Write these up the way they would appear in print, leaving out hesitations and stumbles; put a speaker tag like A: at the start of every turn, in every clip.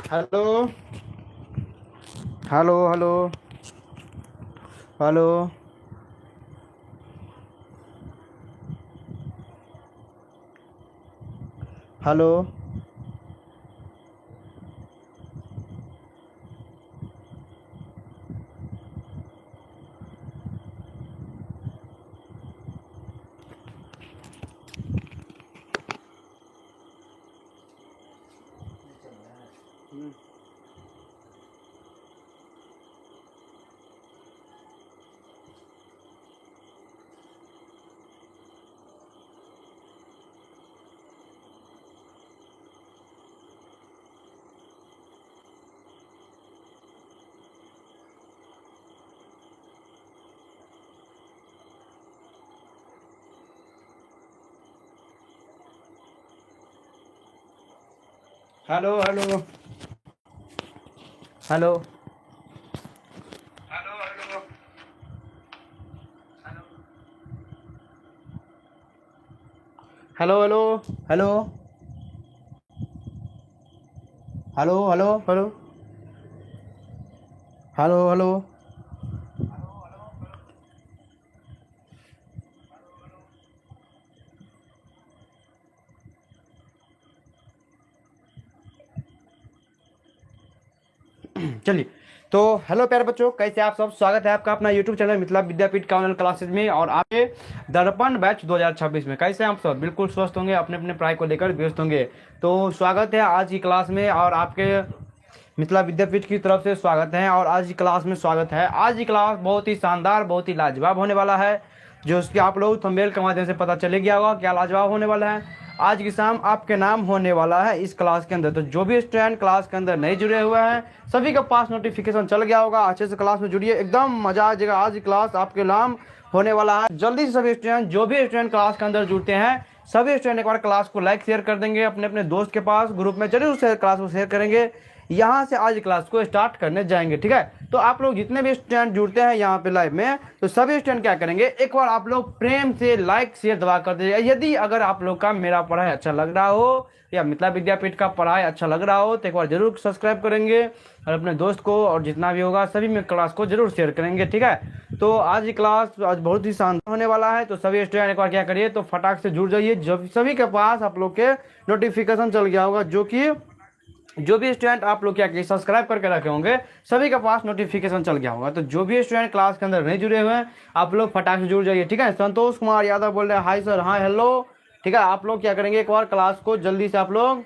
A: Hello hello hello hello. Hello. Hello hello hello hello hello hello hello hello hello hello hello. चलिए, तो hello प्यारे बच्चों, कैसे आप सब। स्वागत है आपका अपना यूट्यूब चैनल मिथिला विद्यापीठ का ऑनलाइन क्लासेज में और आपके दर्पण बैच 2026 में। कैसे आप सब बिल्कुल स्वस्थ होंगे, अपने अपने पढ़ाई को लेकर व्यस्त होंगे। तो स्वागत है आज की क्लास में और आपके मिथिला विद्यापीठ की तरफ से स्वागत है। और आज की क्लास में स्वागत है। आज की क्लास बहुत ही शानदार, बहुत ही लाजवाब होने वाला है, जो उसकी आप लोग थंबनेल के माध्यम से पता चले गया होगा क्या लाजवाब होने वाला है। आज की शाम आपके नाम होने वाला है इस क्लास के अंदर। तो जो भी स्टूडेंट क्लास के अंदर नहीं जुड़े हुए हैं, सभी के पास नोटिफिकेशन चल गया होगा। अच्छे से क्लास में जुड़िए, एकदम मजा आ जाएगा। आज की क्लास आपके नाम होने वाला है। जल्दी से सभी स्टूडेंट, जो भी स्टूडेंट क्लास के अंदर जुड़ते हैं, सभी स्टूडेंट एक बार क्लास को लाइक शेयर कर देंगे अपने अपने दोस्त के पास, ग्रुप में जरूर से क्लास को शेयर करेंगे। यहाँ से आज क्लास को स्टार्ट करने जाएंगे, ठीक है। तो आप लोग जितने भी स्टूडेंट जुड़ते हैं यहाँ पे लाइव में, तो सभी स्टूडेंट क्या करेंगे, एक बार आप लोग प्रेम से लाइक शेयर दबा कर दीजिएगा। यदि अगर आप लोग का मेरा पढ़ाई अच्छा लग रहा हो या मिथिला विद्यापीठ का पढ़ाई अच्छा लग रहा हो, तो एक बार जरूर सब्सक्राइब करेंगे और अपने दोस्त को और जितना भी होगा सभी में क्लास को जरूर शेयर करेंगे, ठीक है। तो आज की क्लास आज बहुत ही शानदार होने वाला है। तो सभी स्टूडेंट एक बार क्या करिए, तो फटाक से जुड़ जाइए। जब सभी के पास आप लोग के नोटिफिकेशन चल गया होगा, जो भी स्टूडेंट आप लोग क्या कि सब्सक्राइब करके रखे होंगे, सभी के पास नोटिफिकेशन चल गया होगा। तो जो भी स्टूडेंट क्लास के अंदर नहीं जुड़े हुए हैं, आप लोग फटाक से जुड़ जाइए, ठीक है। संतोष कुमार यादव बोल रहे हैं, हाय सर, हाँ हेलो, ठीक है। आप लोग क्या करेंगे, एक बार क्लास को जल्दी से आप लोग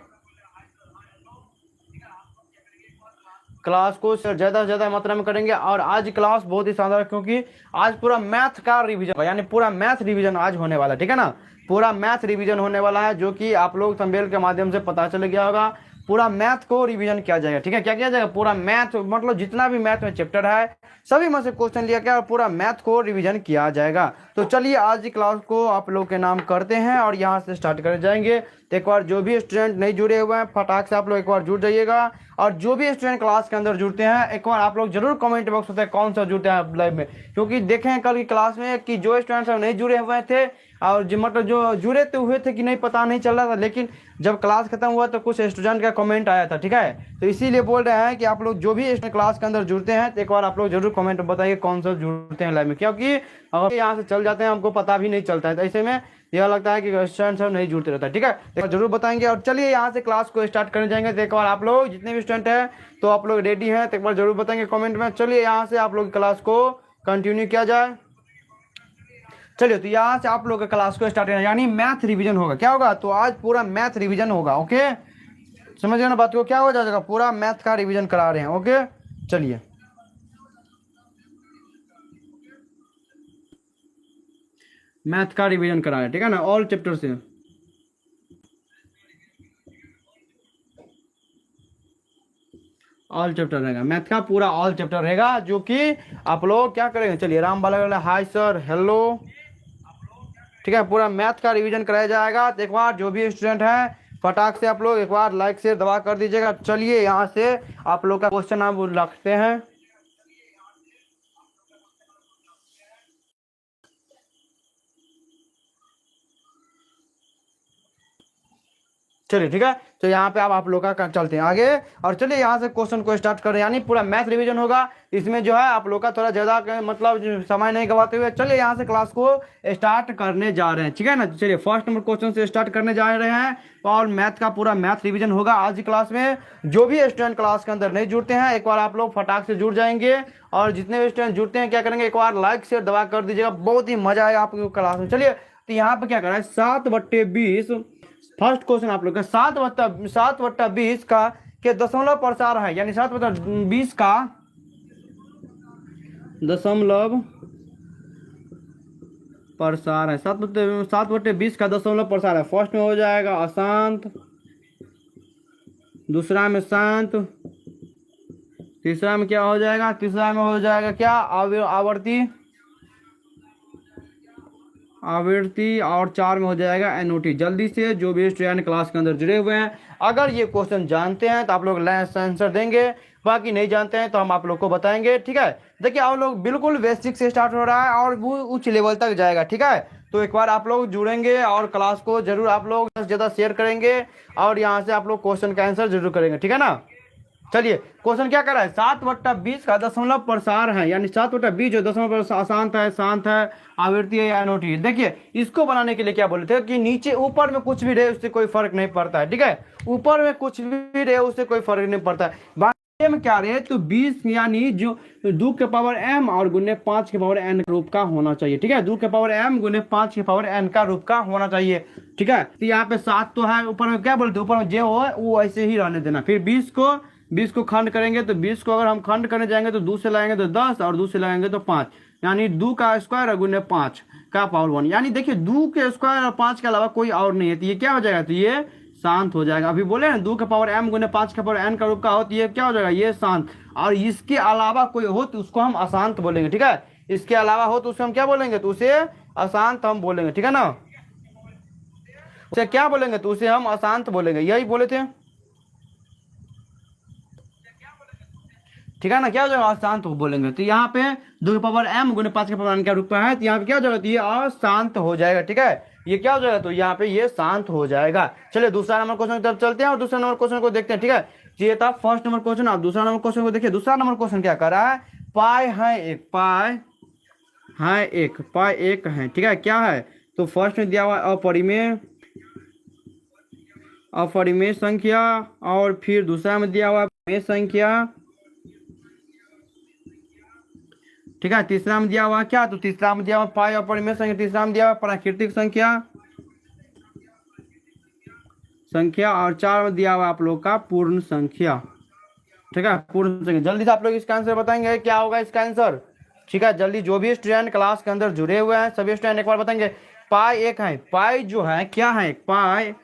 A: क्लास को ज्यादा से ज्यादा मात्रा में करेंगे। और आज क्लास बहुत ही शानदार है, क्योंकि आज पूरा मैथ का रिवीजन होगा, यानी पूरा मैथ रिवीजन आज होने वाला है, ठीक है ना। पूरा मैथ रिवीजन होने वाला है, जो कि आप लोग थंबनेल के माध्यम से पता चल गया होगा। पूरा मैथ को रिवीजन किया जाएगा, ठीक है। क्या किया जाएगा, पूरा मैथ, मतलब जितना भी मैथ में चैप्टर है, सभी में से क्वेश्चन लिया गया और पूरा मैथ को रिवीजन किया जाएगा। तो चलिए आज की क्लास को आप लोग के नाम करते हैं और यहाँ से स्टार्ट कर जाएंगे। तो एक बार जो भी स्टूडेंट नहीं जुड़े हुए हैं, फटाक से आप लोग एक बार जुड़ जाइएगा। और जो भी स्टूडेंट क्लास के अंदर जुड़ते हैं, एक बार आप लोग जरूर कमेंट बॉक्स होता है कौन सा जुड़ते हैं लाइव में। क्योंकि देखें कल की क्लास में कि जो स्टूडेंट नहीं जुड़े हुए थे, और जो मतलब जो जुड़े तो हुए थे कि नहीं पता नहीं चल रहा था, लेकिन जब क्लास खत्म हुआ तो कुछ स्टूडेंट का कमेंट आया था, ठीक है। तो इसीलिए बोल रहे हैं कि आप लोग जो भी स्टूडेंट क्लास के अंदर जुड़ते हैं, तो एक बार आप लोग जरूर कमेंट बताइए कौन सा जुड़ते हैं लाइव में। क्योंकि अगर यहाँ से चल जाते हैं, हमको पता भी नहीं चलता है। तो ऐसे में यह लगता है कि स्टूडेंट सब नहीं जुड़ते रहता है, ठीक है। तो जरूर बताएंगे। और चलिए यहाँ से क्लास को स्टार्ट करने जाएंगे। तो एक बार आप लोग जितने भी स्टूडेंट हैं, तो आप लोग रेडी हैं, तो एक बार जरूर बताएंगे कमेंट में। चलिए यहाँ से आप लोग क्लास को कंटिन्यू किया जाए। चलिए, तो यहाँ से आप लोग का क्लास को स्टार्ट करना, यानी मैथ रिवीजन होगा। क्या होगा, तो आज पूरा मैथ रिवीजन होगा, ओके। समझ गए ना बात को, क्या हो जाएगा, पूरा मैथ का रिवीजन करा रहे हैं, ओके। चलिए, मैथ का रिवीजन करा रहे हैं, ठीक है ना, ऑल चैप्टर से। ऑल चैप्टर रहेगा मैथ का, पूरा ऑल चैप्टर रहेगा, जो कि आप लोग क्या करेंगे। चलिए, राम बाला, हाय सर, हेलो, ठीक है। पूरा मैथ का रिवीजन कराया जाएगा। तो एक बार जो भी स्टूडेंट हैं, फटाक से आप लोग एक बार लाइक से दबा कर दीजिएगा। चलिए यहाँ से आप लोग का क्वेश्चन आप रखते हैं। चलिए ठीक है। तो यहाँ पे अब आप लोग का चलते हैं आगे और चलिए यहाँ से क्वेश्चन को स्टार्ट कर रहे हैं, यानी पूरा मैथ रिवीजन होगा इसमें जो है आप लोग का थोड़ा ज़्यादा मतलब समय नहीं गवाते हुए चलिए यहाँ से क्लास को स्टार्ट करने जा रहे हैं, ठीक है ना। चलिए फर्स्ट नंबर क्वेश्चन से स्टार्ट करने जा रहे हैं और मैथ का पूरा मैथ रिविजन होगा आज की क्लास में। जो भी स्टूडेंट क्लास के अंदर नहीं जुड़ते हैं एक बार आप लोग फटाक से जुड़ जाएंगे और जितने भी स्टूडेंट जुड़ते हैं क्या करेंगे, एक बार लाइक शेयर दबा कर दीजिएगा, बहुत ही मजा आएगा आपको क्लास में। चलिए तो यहाँ पे क्या कर रहा है 7/20 फर्स्ट क्वेश्चन आप लोग का 7/20 का के दशमलव प्रसार है, यानी 7/20 का दशमलव प्रसार है, 7/20 का दशमलव प्रसार है। फर्स्ट में हो जाएगा अशांत, दूसरा में शांत, तीसरा में क्या हो जाएगा, तीसरा में हो जाएगा क्या आवृत्ति और 4 में हो जाएगा एनओटी। जल्दी से जो भी स्टूडेंट क्लास के अंदर जुड़े हुए हैं अगर ये क्वेश्चन जानते हैं तो आप लोग आंसर देंगे, बाकी नहीं जानते हैं तो हम आप लोग को बताएंगे, ठीक है। देखिए आप लोग बिल्कुल बेसिक से स्टार्ट हो रहा है और वो उच्च लेवल तक जाएगा, ठीक है। तो एक बार आप लोग जुड़ेंगे और क्लास को जरूर आप लोग ज़्यादा शेयर करेंगे और यहाँ से आप लोग क्वेश्चन का आंसर जरूर करेंगे, ठीक है ना। चलिए क्वेश्चन क्या कर रहा है 7/20 का दशमलव प्रसार है, यानी 7/20 जो दशमलव अशांत है, शांत है, आवृत्ति है या एनओटी। देखिए इसको बनाने के लिए क्या बोले थे कि नीचे ऊपर में कुछ भी रहे उससे कोई फर्क नहीं पड़ता है, ठीक है। ऊपर में कुछ भी रहे उससे कोई फर्क नहीं पड़ता है। बाकी में क्या रहे तो 20 यानी जो 2 के पावर m और गुने 5 के पावर n रूप का होना चाहिए, ठीक है। 2 के पावर m गुने 5 के पावर n का रूप का होना चाहिए, ठीक है। तो यहाँ पे 7 तो है, ऊपर में क्या बोलते ऊपर में जो हो वो ऐसे ही रहने देना। फिर 20 को खंड करेंगे तो 20 को अगर हम खंड करने जाएंगे तो 2 से लगाएंगे तो 10 और 2 से लगाएंगे तो 5, यानी 2 का स्क्वायर और गुने 5 का पावर 1, यानी देखिए 2 के स्क्वायर और 5 के अलावा कोई और नहीं है। तो ये क्या हो जाएगा, तो ये शांत हो जाएगा। अभी बोले ना 2 के पावर m गुने 5 के पावर n का रूप का हो तो ये क्या हो जाएगा, ये शांत। और इसके अलावा कोई हो तो उसको हम अशांत बोलेंगे, ठीक है। इसके अलावा हो तो उसे हम क्या बोलेंगे, तो उसे अशांत हम बोलेंगे, ठीक है ना। उसे क्या बोलेंगे, तो उसे हम अशांत बोलेंगे, यही बोले थे, ठीक है ना। क्या हो जाएगा, अशांत बोलेंगे। तो यहाँ पे 2 के पावर m गुने 5 के पावर n का रूप है, तो यहाँ पे क्या हो जाएगा, तो ये अशांत हो जाएगा, ठीक है। ये क्या हो जाएगा, तो यहाँ पे ये शांत हो जाएगा। चलिए दूसरा नंबर क्वेश्चन की तरफ चलते हैं और दूसरा नंबर क्वेश्चन को देखते हैं, ठीक है। ये था फर्स्ट नंबर क्वेश्चन। आप दूसरा नंबर क्वेश्चन को देखिए। दूसरा नंबर क्वेश्चन क्या कर रहा है, पाई एक है, ठीक है। क्या है, तो फर्स्ट में दिया हुआ अपरिमेय संख्या और फिर दूसरा में दिया हुआ परिमेय संख्या, ठीक है। तीसरा में दिया हुआ क्या, तो तीसरा में दिया हुआ पाई अपरिमेय संख्या, तीसरा में दिया हुआ प्राकृतिक संख्या और 4 में दिया हुआ आप लोग का पूर्ण संख्या, ठीक है। पूर्ण संख्या। जल्दी से आप लोग इसका आंसर बताएंगे क्या होगा इसका आंसर, ठीक है। जल्दी जो भी स्टूडेंट क्लास के अंदर जुड़े हुए हैं सभी स्टूडेंट एक बार बताएंगे। पाई एक है, पाई जो है क्या है, पाई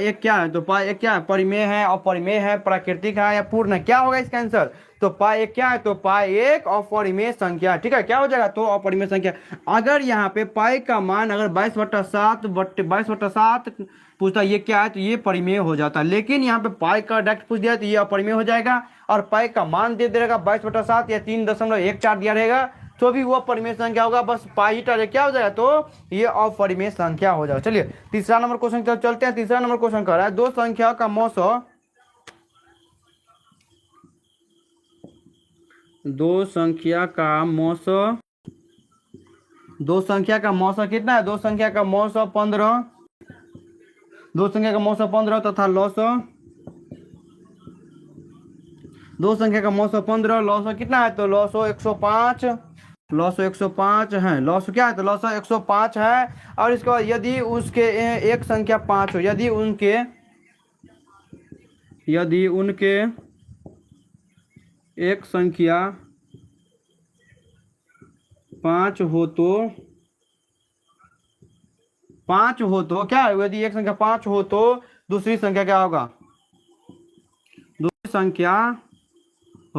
A: एक क्या है, तो पाई एक क्या है, परिमेय है, अपरिमेय है, प्राकृतिक है या पूर्ण है, क्या होगा इसका आंसर। तो पाई एक क्या है, तो पाई एक अपरिमेय संख्या, ठीक है। क्या हो जाएगा, तो अपरिमेय संख्या। अगर यहाँ पे पाई का मान अगर 22/7 पूछता ये क्या है, तो ये परिमेय हो जाता है। लेकिन यहाँ पे पाई का डायरेक्ट पूछ दिया तो ये अपरिमेय हो जाएगा और पाई का मान दे देगा 22/7 या 3.14 दिया रहेगा तो भी वो परिमेय संख्या होगा, बस पाई क्या हो जाएगा, तो ये अपरिमेय संख्या हो जाएगा। चलिए तीसरा नंबर क्वेश्चन की तरफ चलते हैं। तीसरा नंबर क्वेश्चन कर रहा है दो संख्या का मौसा कितना है, दो संख्या का मौसा 15, दो संख्या का मौसा 15 तथा लौसा, दो संख्या का मौसा 15, लौसा कितना है, तो लौसा 105, लौसा 105 है, लौसा क्या है, तो लौसा 105 है। और इसके बाद यदि उसके एक संख्या 5 हो, यदि उनके एक संख्या 5 हो तो क्या है, यदि एक संख्या 5 हो तो दूसरी संख्या क्या होगा,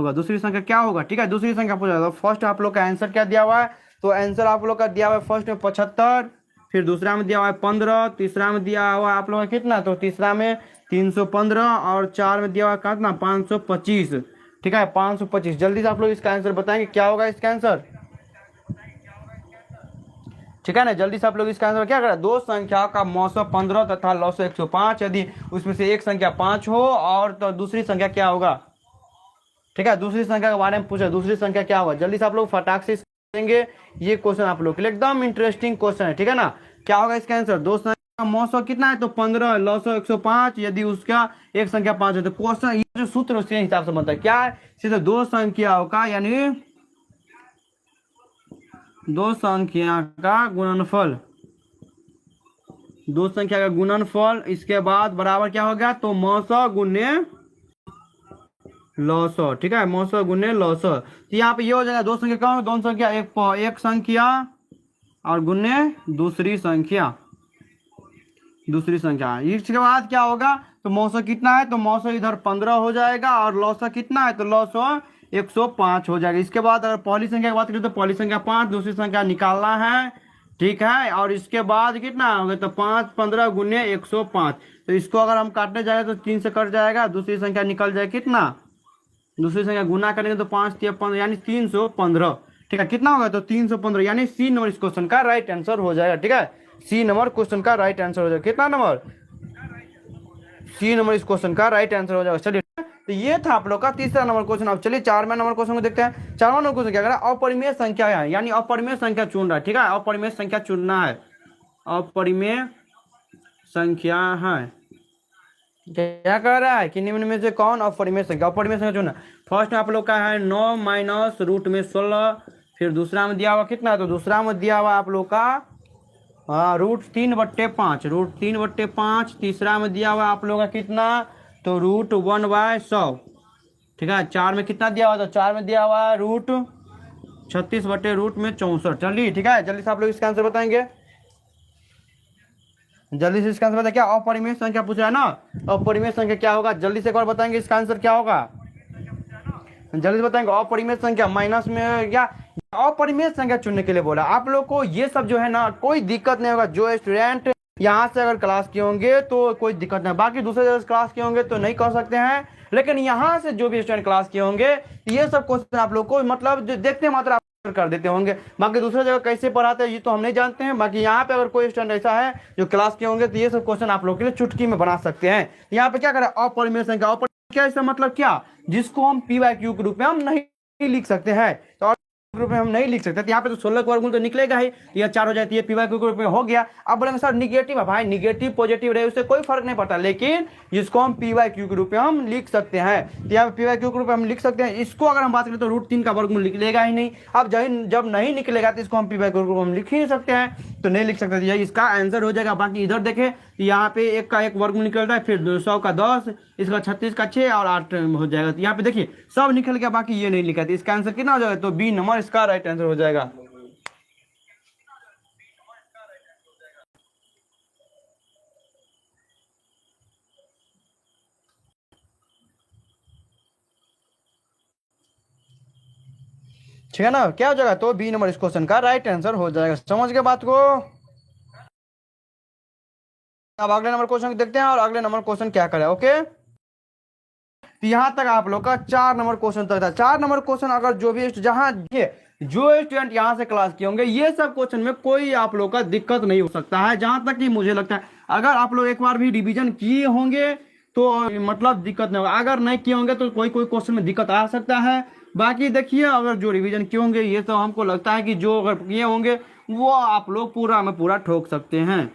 A: दूसरी संख्या क्या होगा, ठीक है। दूसरी संख्या पूछा जाएगा। फर्स्ट आप लोग का आंसर क्या दिया हुआ है, तो आंसर आप लोग का दिया हुआ है फर्स्ट में 75, फिर दूसरा में दिया हुआ है 15, तीसरा में दिया हुआ है आप लोग का कितना, तो तीसरा में 315 और 4 में दिया हुआ कितना 525, ठीक है 525। जल्दी से आप लोग इसका आंसर बताएंगे क्या होगा इसका आंसर। ठीक है ना। जल्दी से आप लोग इसका आंसर क्या करें, दो संख्या का मौसम 15 तथा लौसो 105, यदि उसमें से एक संख्या 5 हो और तो दूसरी संख्या क्या होगा। ठीक है, दूसरी संख्या के बारे में पूछा, दूसरी संख्या क्या होगा, जल्दी से आप लोग फटाक से करेंगे। ये क्वेश्चन आप लोग के लिए एकदम इंटरेस्टिंग क्वेश्चन है। ठीक है ना, क्या होगा इसका आंसर, दो संख्या का मौसम कितना है तो 15, लौसो 105, यदि उसका एक संख्या 5 है तो क्वेश्चन ये जो सूत्र उसके हिसाब से बनता है क्या है, सीधे दो संख्याओं का यानी दो संख्या का गुणनफल, दो संख्या का गुणनफल, इसके बाद बराबर क्या हो गया तो मौसो गुने लौसो। ठीक है, मौसो गुने लौसो, तो यहाँ पे ये हो जाएगा दो संख्या कौन, दोनों संख्या एक संख्या और गुने दूसरी संख्या, दूसरी संख्या। इसके बाद क्या होगा तो मौसो कितना है तो मौसो इधर 15 हो जाएगा और लौसो कितना है तो लौसो 105 हो जाएगा। इसके बाद अगर पहली संख्या की बात करें तो पहली संख्या 5, दूसरी संख्या निकालना है। ठीक है, और इसके बाद कितना होगा तो 5 15 गुने 105, तो इसको अगर हम काटने जाए तो 3 से कट जाएगा, दूसरी संख्या निकल जाए कितना, दूसरी संख्या गुना करेंगे तो 5 3 15 यानी 315। ठीक है, कितना होगा तो 315, यानी सी नंबर इस क्वेश्चन का राइट आंसर हो जाएगा। ठीक है, सी नंबर क्वेश्चन का राइट आंसर हो जाएगा, कितना नंबर, सी नंबर इस क्वेश्चन का राइट आंसर हो जाएगा। चलिए, तो ये था आप लोग का तीसरा नंबर क्वेश्चन। अब चलिए चारवें नंबर क्वेश्चन को देखते हैं। चारवां नंबर क्वेश्चन क्या कह रहा है, अपरिमेय संख्या है, यानी अपरिमेय संख्या चुन रहा है। ठीक है, अपरिमेय संख्या चुनना है, अपरिमेय संख्या है। क्या कह रहा है कि निम्न में से कौन अपरिमेय संख्या, अपरिमेय संख्या चुनना। फर्स्ट में आप लोग का है 9 माइनस रूट में 16, फिर दूसरा में दिया हुआ कितना तो दूसरा में दिया हुआ आप लोग का रूट 3/5, रूट 3/5, तीसरा में दिया हुआ आप लोग का कितना तो रूट 1/100। ठीक है, चार में कितना दिया हुआ तो चार में दिया हुआ रूट 36/रूट में 64। चलिए ठीक है, जल्दी से आप लोग इसका आंसर बताएंगे, जल्दी से इसका आंसर बताए। क्या अपरिमेय संख्या पूछ रहा है ना, अपरिमेय संख्या क्या होगा, जल्दी से एक बार बताएंगे इसका आंसर क्या होगा, जल्दी से बताएंगे। अपरिमेय संख्या माइनस में या अपरिमेय संख्या चुनने के लिए बोला आप लोग को, ये सब जो है ना कोई दिक्कत नहीं होगा। जो स्टूडेंट यहाँ से अगर क्लास किए होंगे तो कोई दिक्कत नहीं, बाकी दूसरे जगह क्लास किए होंगे तो नहीं कर सकते हैं, लेकिन यहाँ से जो भी स्टूडेंट क्लास किए होंगे ये सब क्वेश्चन आप लोग को मतलब देखते मात्र आप कर देते होंगे। बाकी दूसरे जगह कैसे पढ़ाते हैं ये तो हम नहीं जानते हैं। बाकी यहाँ पे अगर कोई स्टूडेंट ऐसा है जो क्लास किए होंगे तो ये सब क्वेश्चन आप लोग के लिए चुटकी में बना सकते हैं। यहाँ पे क्या करें, अपरिमेय संख्या, क्या इसका मतलब क्या, जिसको हम पी वाई क्यू के रूप में हम नहीं लिख सकते हैं, तो रूप में हम नहीं लिख सकते, तो यहाँ पे तो 16 का वर्गमूल तो निकलेगा ही, ये 4 हो जाती है, पी वाई क्यू के रूप में हो गया। अब बोलेंगे सर निगेटिव है, भाई निगेटिव पॉजिटिव रहे उससे कोई फर्क नहीं पड़ता, लेकिन जिसको हम पी वाई क्यू के रूप में हम लिख सकते हैं, तो यहाँ पे पी वाई क्यू के रूप में हम लिख सकते हैं। इसको अगर हम बात करें तो रूट 3 का वर्गमूल निकलेगा ही नहीं। अब जब नहीं निकलेगा तो इसको हम पी वाई क्यू के रूप में हम लिख ही नहीं सकते हैं, तो नहीं लिख सकते, यही इसका आंसर हो जाएगा। बाकी इधर देखें यहाँ पे 1 का 1 वर्गमूल निकल रहा है, फिर 100 का 10, इसका 36 का 6 और 8 हो जाएगा। तो यहाँ पे देखिए सब निकल गया, बाकी ये नहीं लिखा, तो इसका आंसर कितना हो जाएगा तो बी नंबर इसका राइट आंसर हो जाएगा। ठीक है ना, क्या हो जाएगा तो बी नंबर इस क्वेश्चन का राइट आंसर हो जाएगा। समझ गए बात को। अब अगले नंबर क्वेश्चन देखते हैं और अगले नंबर क्वेश्चन क्या करे। ओके, तो यहां तक आप लोग का 4 नंबर क्वेश्चन तक था। 4 नंबर क्वेश्चन अगर जो भी जहां जो स्टूडेंट यहां से क्लास किए होंगे ये सब क्वेश्चन में कोई आप लोग का दिक्कत नहीं हो सकता है, जहां तक कि मुझे लगता है। अगर आप लोग एक बार भी रिवीजन किए होंगे तो मतलब दिक्कत नहीं होगा, अगर नहीं किए होंगे तो कोई कोई क्वेश्चन में दिक्कत आ सकता है। बाकी देखिए अगर जो रिवीजन किए होंगे ये तो हमको लगता है कि जो अगर किए होंगे वो आप लोग पूरा में पूरा ठोक सकते हैं।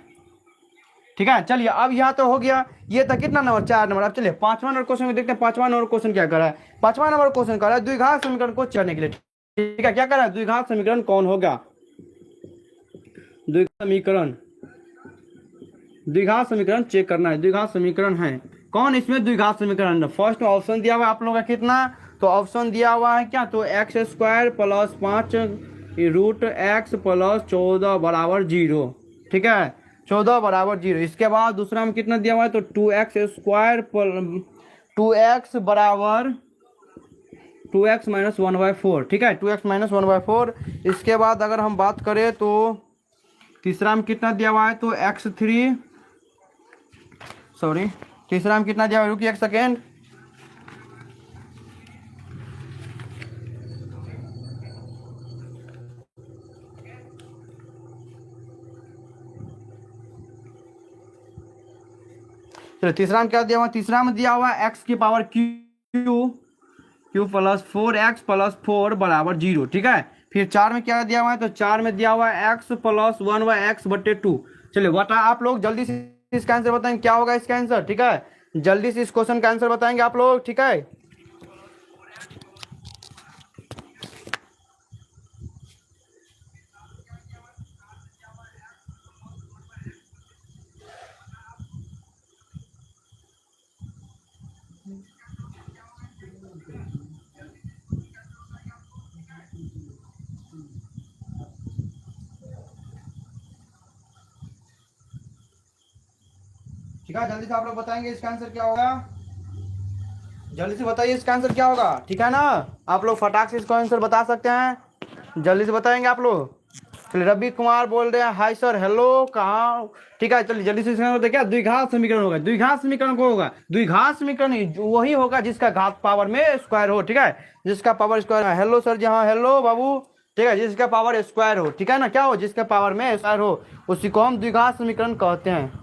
A: ठीक है, चलिए अब यहाँ तो हो गया, ये था कितना नंबर 4 नंबर। अब चलिए 5वां नंबर क्वेश्चन में देखते हैं। 5वां नंबर क्वेश्चन क्या कर रहा है, 5वां नंबर क्वेश्चन कर रहा है द्विघात समीकरण को चलने के लिए। ठीक है, क्या कर रहा है, द्विघात समीकरण कौन होगा, द्विघात समीकरण, द्विघात समीकरण चेक करना है। द्विघात समीकरण है कौन, इसमें द्विघात समीकरण फर्स्ट ऑप्शन दिया हुआ आप लोगों का कितना तो ऑप्शन दिया हुआ है क्या तो x² + 5 रूट x + 14 बराबर 0। ठीक है, 14 बराबर 0। इसके बाद दूसरा में कितना दिया हुआ है तो 2x² 2x बराबर 2x - 1/4। ठीक है, 2x - 1/4। इसके बाद अगर हम बात करें तो तीसरा में कितना दिया हुआ है तो x3, सॉरी तीसरा में कितना दिया हुआ है, रुकिए एक सेकेंड, चलो तीसरा में क्या दिया हुआ, तीसरा में दिया हुआ एक्स की power Q, Q plus 4x+4 बराबर 0, ठीक है। फिर 4 में क्या दिया हुआ है, तो 4 में दिया हुआ है x+1/x/2। चलिए बता आप लोग जल्दी से इसका आंसर बताएंगे, क्या होगा इसका आंसर, ठीक है। जल्दी से इस क्वेश्चन का आंसर बताएंगे आप लोग, ठीक है। ठीक है, जल्दी से आप लोग बताएंगे इसका आंसर क्या होगा, जल्दी से बताइए इसका आंसर क्या होगा, ठीक है ना। आप लोग फटाक से इसका आंसर बता सकते हैं, जल्दी से बताएंगे आप लोग। चलिए रवि कुमार बोल रहे हैं हाय सर हेलो, कहाँ, ठीक है। चलिए जल्दी से इसका आंसर क्या, द्विघात समीकरण होगा। द्विघात समीकरण को होगा, द्विघात समीकरण वही होगा जिसका घात पावर में स्क्वायर हो, ठीक है। जिसका पावर स्क्वायर, हेलो सर जी, हाँ हेलो बाबू, ठीक है। जिसका पावर स्क्वायर हो, ठीक है ना, क्या हो, जिसका पावर में स्क्वायर हो, उसी को हम द्विघात समीकरण कहते हैं।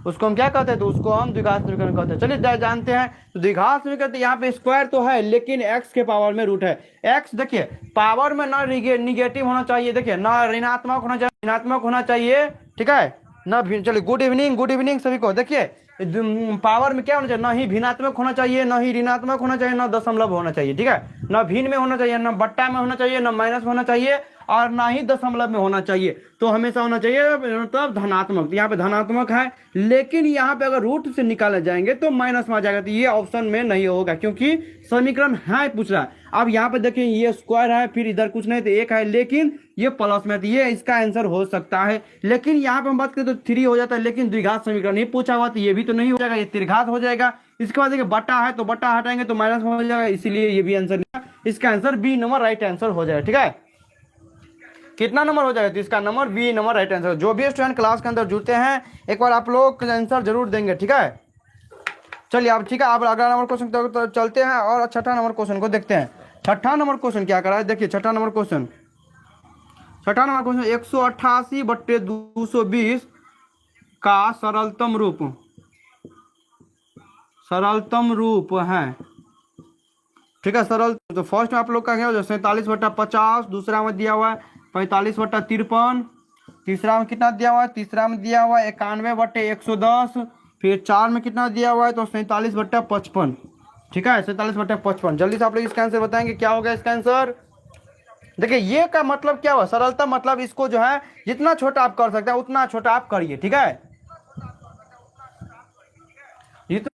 A: उसको हम क्या कहते हैं, तो उसको हम द्विघात समीकरण कहते हैं। चलिए जानते हैं, तो द्विघात समीकरण यहाँ पे स्क्वायर तो है लेकिन x के पावर में रूट है। x देखिए पावर में ना निगेटिव होना चाहिए, देखिए ना ऋणात्मक होना चाहिए, ऋणात्मक होना चाहिए, ठीक है ना। चलिए गुड इवनिंग सभी को। देखिए पावर में क्या होना चाहिए, ना ही भिन्नात्मक होना चाहिए, ना ही ऋणात्मक होना चाहिए, ना दशमलव होना चाहिए, ठीक है। ना भिन्न में होना चाहिए, ना बट्टा में होना चाहिए, ना माइनस में होना चाहिए, और ना ही दशमलव में होना चाहिए। तो हमेशा होना चाहिए मतलब धनात्मक। यहाँ पे धनात्मक है लेकिन यहाँ पे अगर रूट से निकाले जाएंगे तो माइनस में आ जाएगा, तो ये ऑप्शन में नहीं होगा क्योंकि समीकरण है पूछ रहा है। अब यहाँ पे देखिए ये स्क्वायर है, फिर इधर कुछ नहीं तो एक है, लेकिन ये प्लस में, तो ये इसका आंसर हो सकता है। लेकिन यहाँ पे हम बात करें तो 3 हो जाता है, लेकिन द्विघात समीकरण नहीं पूछा हुआ तो ये भी तो नहीं हो जाएगा, ये त्रिघात हो जाएगा। इसके बाद देखिए बट्टा है तो बट्टा हटाएंगे तो माइनस में हो जाएगा, इसीलिए ये भी आंसर नहीं, इसका answer B number right answer हो जाएगा, ठीक है। कितना नंबर हो जाएगा, तो इसका number B number right answer. जो भी स्टूडेंट क्लास के अंदर जुड़ते हैं एक बार आप लोग आंसर जरूर देंगे, ठीक है। चलिए अब ठीक है, अब अगला नंबर क्वेश्चन तो चलते हैं और छठा नंबर क्वेश्चन को देखते हैं। छठा नंबर क्वेश्चन क्या करा है, देखिए छठा नंबर क्वेश्चन 188/220 का सरलतम रूप है, ठीक है। सरल तो फर्स्ट में आप लोग का क्या हो जाए 47/50, दूसरा में दिया हुआ है 45/53, तीसरा में कितना दिया हुआ है, तीसरा में दिया हुआ है 91/110, फिर 4 में कितना दिया हुआ है तो 47/55, ठीक है 47/55। जल्दी से आप लोग इसका आंसर बताएंगे क्या होगा इसका आंसर। देखिए ये का मतलब क्या हुआ, सरलता मतलब इसको जो है जितना छोटा आप कर सकते हैं उतना छोटा आप करिए, ठीक है। ये तो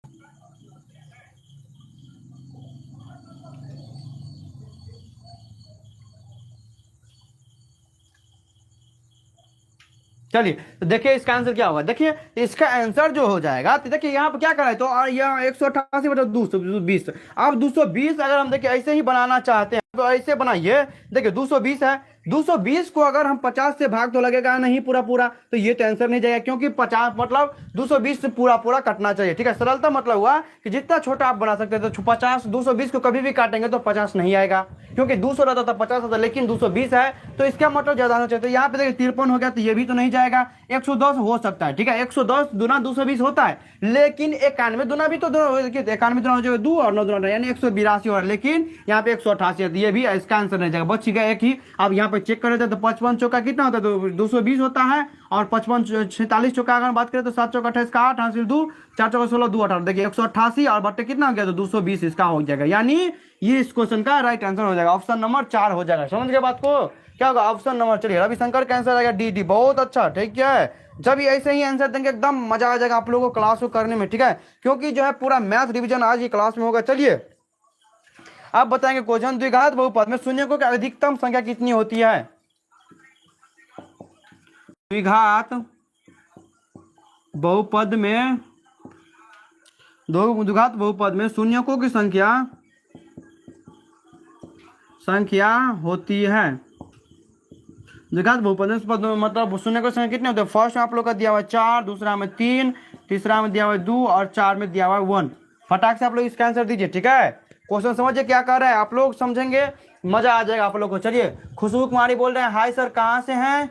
A: चलिए तो देखिए इसका आंसर क्या होगा। देखिए इसका आंसर जो हो जाएगा, तो देखिए यहाँ पे क्या करा है, तो यहाँ 188/220। अब 220 अगर हम देखिए ऐसे ही बनाना चाहते हैं तो ऐसे बनाइए, देखिए 220 है, 220 को अगर हम 50 से भाग तो लगेगा नहीं पूरा पूरा, तो ये तो आंसर नहीं जाएगा क्योंकि 50 मतलब 220 से पूरा पूरा कटना चाहिए, ठीक है। सरलता मतलब हुआ कि जितना छोटा आप बना सकते हैं, तो 50 220 को कभी भी काटेंगे तो 50 नहीं आएगा क्योंकि 200 रहता था 50 होता, लेकिन 220 है तो इसका मतलब ज्यादा होना चाहिए। तो यहाँ पे देखिए 53 हो गया तो ये भी तो नहीं जाएगा। 110 हो सकता है, ठीक है, 110 दूना 220 होता है, लेकिन 91 दूना भी तो 91 दूना जो 2 और 9 दूना यानी 182 हो रहा है, लेकिन यहाँ पे 188 है, ये भी इसका आंसर नहीं जाएगा, बच गया एक ही। अब यहाँ पे चेक कर रहे थे तो 55 चौका कितना होता है, तो 220 होता है, और 55 46 चौका अगर बात करें तो 7 चौका 28 का 8, 8 2 4 चौका 16 2 18, देखिए 188 और बट्टे कितना हो गया तो 220 इसका हो जाएगा, यानी ये इस क्वेश्चन का राइट आंसर हो जाएगा, ऑप्शन नंबर 4 हो जाएगा। समझ गए बात को, क्या होगा ऑप्शन नंबर। चलिए रविशंकर का आंसर आएगा डी, बहुत अच्छा, ठीक है। जब ये ऐसे ही आंसर देंगे एकदम मजा आ जाएगा आप लोगों को क्लास को करने में, ठीक है, क्योंकि जो है पूरा मैथ रिवीजन आज ही क्लास में होगा। चलिए आप बताएंगे क्वेश्चन, द्विघात बहुपद में शून्यकों की अधिकतम संख्या कितनी होती है। द्विघात बहुपद में शून्यकों की संख्या होती है। द्विघात बहुपद में मतलब शून्य की संख्या कितने होते हैं, फर्स्ट में आप लोग का दिया हुआ है 4, दूसरा में 3, तीसरा में दिया हुआ है 2 और 4 में दिया हुआ है 1। फटाक से आप लोग इसका आंसर दीजिए, ठीक है। क्वेश्चन समझिए क्या कर रहा है, आप लोग समझेंगे मजा आ जाएगा आप लोग को। चलिए खुशबू कुमारी बोल रहे हैं हाय सर, कहाँ से हैं।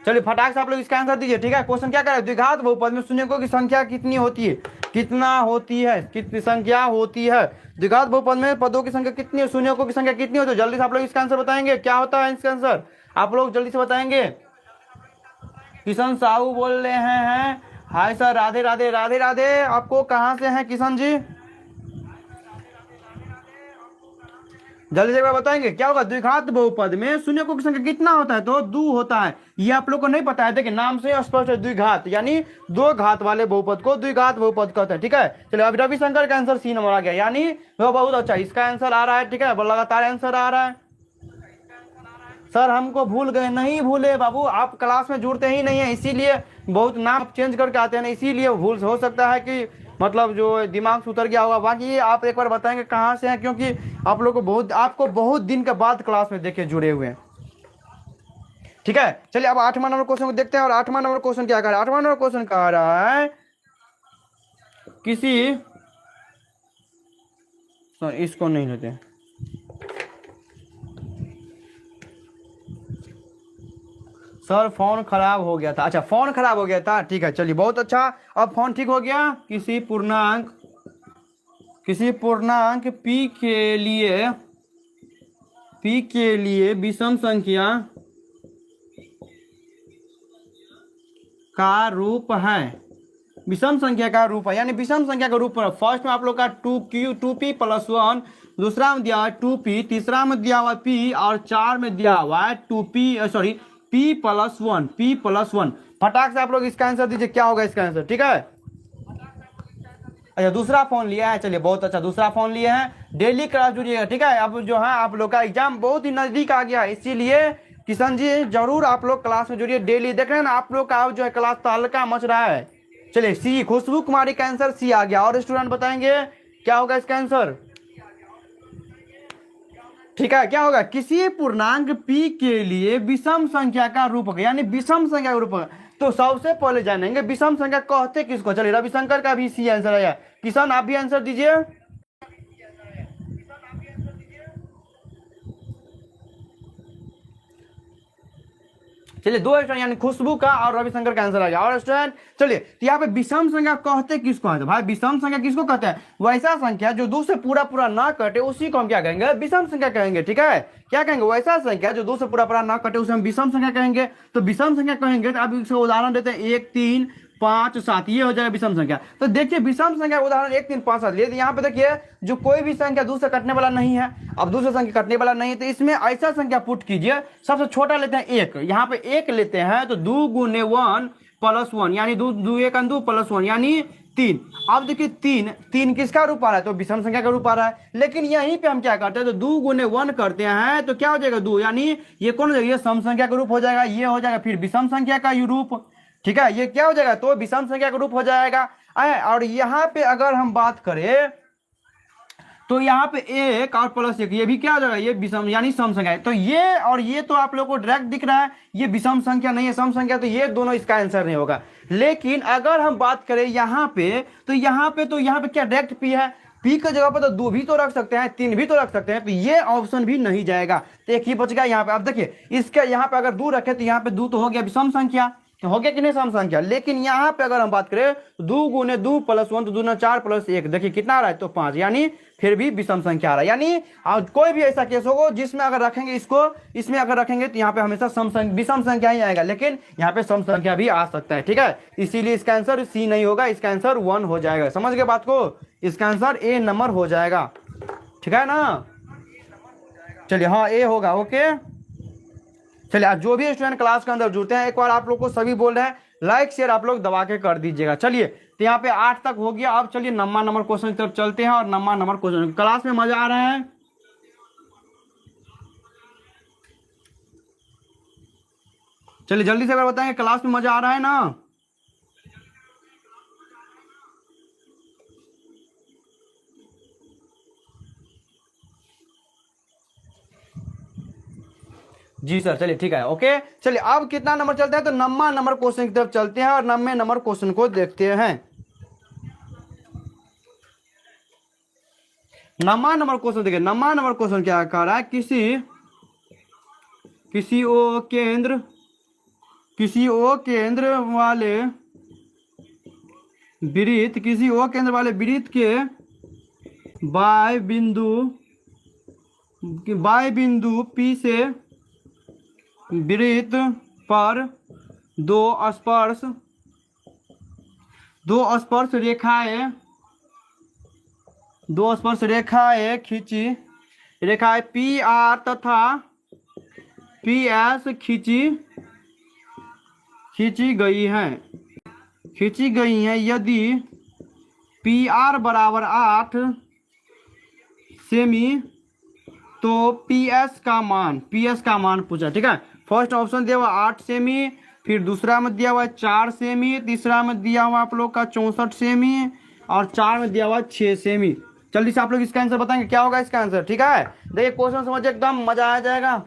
A: चलिए फटाक से आप लोग इसका आंसर दीजिए। ठीक है, क्वेश्चन क्या कर रहे हैं, द्विघात बहुपद में शून्यों की संख्या कितनी होती है, कितना होती है, कितनी संख्या होती है। द्विघात बहुपद में पदों की संख्या कितनी है, शून्यों की संख्या कितनी होती है। जल्दी से आप लोग इसका आंसर बताएंगे, क्या होता है इसका आंसर, आप लोग जल्दी से बताएंगे। किशन साहू बोल रहे हैं हाय सर, राधे राधे राधे राधे। आपको कहाँ से हैं किशन जी, जल्दी से एक बार बताएंगे क्या होगा। द्विघात बहुपद में शून्यों की संख्या कितना होता है, तो 2 होता है। ये आप लोग को नहीं पता है, देखिए नाम से स्पष्ट है, द्विघात यानी 2 घात वाले बहुपद को द्विघात बहुपद कहते हैं। ठीक है, चलिए अब रविशंकर का आंसर सी नंबर आ गया, यानी वह बहुत अच्छा इसका आंसर आ रहा है। ठीक है, लगातार आंसर आ रहा है। सर हमको भूल गए, नहीं भूले बाबू, आप क्लास में जुड़ते ही नहीं है, इसीलिए बहुत नाम चेंज करके आते हैं ना, इसीलिए भूल हो सकता है कि मतलब जो दिमाग से उतर गया होगा। बाकी आप एक बार बताएंगे कहाँ से हैं, क्योंकि आप लोग को आपको बहुत दिन के बाद क्लास में देखे जुड़े हुए हैं। ठीक है, चलिए अब 8वां नंबर क्वेश्चन को देखते हैं। और 8वां नंबर क्वेश्चन क्या कह रहा है, 8वां नंबर क्वेश्चन कह रहा है किसी, इसको नहीं लेते, सर फोन खराब हो गया था। अच्छा फोन खराब हो गया था, ठीक है चलिए बहुत अच्छा, अब फोन ठीक हो गया। किसी पूर्णांक p के लिए विषम संख्या का रूप है, विषम संख्या का रूप है, यानी विषम संख्या का रूप है। फर्स्ट में आप लोग का 2p + 1, दूसरा में दिया हुआ 2p, तीसरा में दिया हुआ p, और 4 में दिया हुआ है p + 1। फटाक से आप लोग इसका आंसर दीजिए, क्या होगा इसका आंसर। ठीक है, अच्छा दूसरा फोन लिया है, चलिए बहुत अच्छा, दूसरा फोन लिया है, डेली क्लास जुड़िएगा। ठीक है, अब जो है आप लोग का एग्जाम बहुत ही नजदीक आ गया है, इसीलिए किशन जी जरूर आप लोग क्लास में जुड़िए। डेली देख रहे हैं ना आप लोग का जो है क्लास तहलका मच रहा है। चलिए सी, खुशबू कुमारी का आंसर सी आ गया। और स्टूडेंट बताएंगे क्या होगा इसका आंसर। ठीक है, क्या होगा, किसी पूर्णांक p के लिए विषम संख्या का रूपक, यानी विषम संख्या का रूपक। तो सबसे पहले जानेंगे विषम संख्या कहते किसको। चलिए रविशंकर का भी सी आंसर आया, किशन आप भी आंसर दीजिए। चलिए 2 स्टूडेंट यानी खुशबू का और रविशंकर का आंसर आ गया। और स्टूडेंट चलिए, तो यहाँ पे विषम संख्या कहते किसको है, तो भाई विषम संख्या किसको कहते हैं, वैसा संख्या जो 2 से पूरा पूरा ना कटे उसी को हम क्या कहेंगे, विषम संख्या कहेंगे। ठीक है, क्या कहेंगे, वैसा संख्या जो 2 से पूरा पूरा ना कटे उसे हम विषम संख्या कहेंगे। तो विषम संख्या कहेंगे तो अब इसका उदाहरण देते हैं 1 3 5 7, ये हो जाएगा विषम संख्या। तो देखिए विषम संख्या उदाहरण 1 3 5 7 लिए, यहाँ पे देखिए जो कोई भी संख्या 2 से कटने वाला नहीं है, अब दूसरे संख्या कटने वाला नहीं है, तो इसमें ऐसा संख्या पुट कीजिए, सबसे छोटा लेते हैं 1, यहाँ पे 1 लेते हैं, तो 2 × 1 + 1 यानी 2 2 1 2 + 1 यानी 3। अब देखिए 3 किसका रूप आ रहा है, तो विषम संख्या का रूप आ रहा है। लेकिन यहीं पे हम क्या करते हैं, तो 2 × 1 करते हैं, तो क्या हो जाएगा 2, यानी ये कौन हो जाएगा, ये सम संख्या का रूप हो जाएगा, ये हो जाएगा फिर विषम संख्या का रूप। ठीक है, ये क्या हो जाएगा, तो विषम संख्या का रूप हो जाएगा। और यहाँ पे अगर हम बात करें तो यहाँ पे 1 और +1 ये भी क्या हो जाएगा, ये विषम यानी सम संख्या है। तो ये और ये तो आप लोग को डायरेक्ट दिख रहा है, ये विषम संख्या नहीं है, सम संख्या, तो ये दोनों इसका आंसर नहीं होगा। लेकिन अगर हम बात करें यहाँ पे, तो यहाँ पे क्या डायरेक्ट p है, p की जगह पर तो 2 भी तो रख सकते हैं, 3 भी तो रख सकते हैं, तो ये ऑप्शन भी नहीं जाएगा, तो एक ही बच गया यहाँ पे। अब देखिए इसके यहाँ पे अगर 2 रखे तो यहाँ पे 2 तो हो गया विषम संख्या, तो हो गया कि नहीं सम संख्या। लेकिन यहाँ पे अगर हम बात करें 2 × 2 + 1 तो 2 × 4 + 1, देखिए कितना आ रहा है, तो 5, यानी फिर भी विषम संख्या आ रहा है। यानी कोई भी ऐसा केस होगा जिसमें अगर रखेंगे इसको, इसमें अगर रखेंगे तो यहाँ पे हमेशा विषम संख्या ही आएगा, लेकिन यहाँ पे सम संख्या भी आ सकता है। ठीक है, इसीलिए इसका आंसर सी नहीं होगा, इसका आंसर 1 हो जाएगा। समझ गए बात को, इसका आंसर ए नंबर हो जाएगा। ठीक है ना, चलिए हाँ ए होगा, ओके। चलिए जो भी स्टूडेंट क्लास के अंदर जुड़ते हैं, एक बार आप लोग को सभी बोल रहे हैं लाइक शेयर आप लोग दबा के कर दीजिएगा। चलिए तो यहाँ पे 8 तक हो गया। अब चलिए 9वां नंबर क्वेश्चन की तरफ चलते हैं। और 9वां नंबर क्वेश्चन, क्लास में मजा आ रहा है, चलिए जल्दी से अगर बताएंगे क्लास में मजा आ रहा है ना। जी सर, चलिए ठीक है, ओके। चलिए अब कितना नंबर चलते हैं, तो 9वां नंबर क्वेश्चन की तरफ चलते हैं और 9वें नंबर क्वेश्चन को देखते हैं। 9वां नंबर क्वेश्चन देखिए, 9वां नंबर क्वेश्चन क्या कह रहा है, किसी ओ केंद्र किसी ओ केंद्र वाले वृत्त, किसी ओ केंद्र वाले वृत्त के बाय बिंदु, बाय बिंदु P से वृत्त पर दो स्पर्श, दो स्पर्श रेखाएं, दो स्पर्श रेखाएं खींची, रेखाएं पी आर तथा पी एस खींची गई हैं, खींची गई हैं। यदि पी आर बराबर 8 सेमी तो पी एस का मान पूछा। ठीक है, फर्स्ट ऑप्शन दिया हुआ 8 सेमी, फिर दूसरा में दिया हुआ 4 सेमी, तीसरा में दिया हुआ आप लोग का 64 सेमी, और 4 में दिया हुआ 6 सेमी। जल्दी से आप लोग इसका आंसर बताएंगे क्या होगा इसका आंसर। ठीक है, देखिए क्वेश्चन समझिए, एकदम मजा आ जाएगा,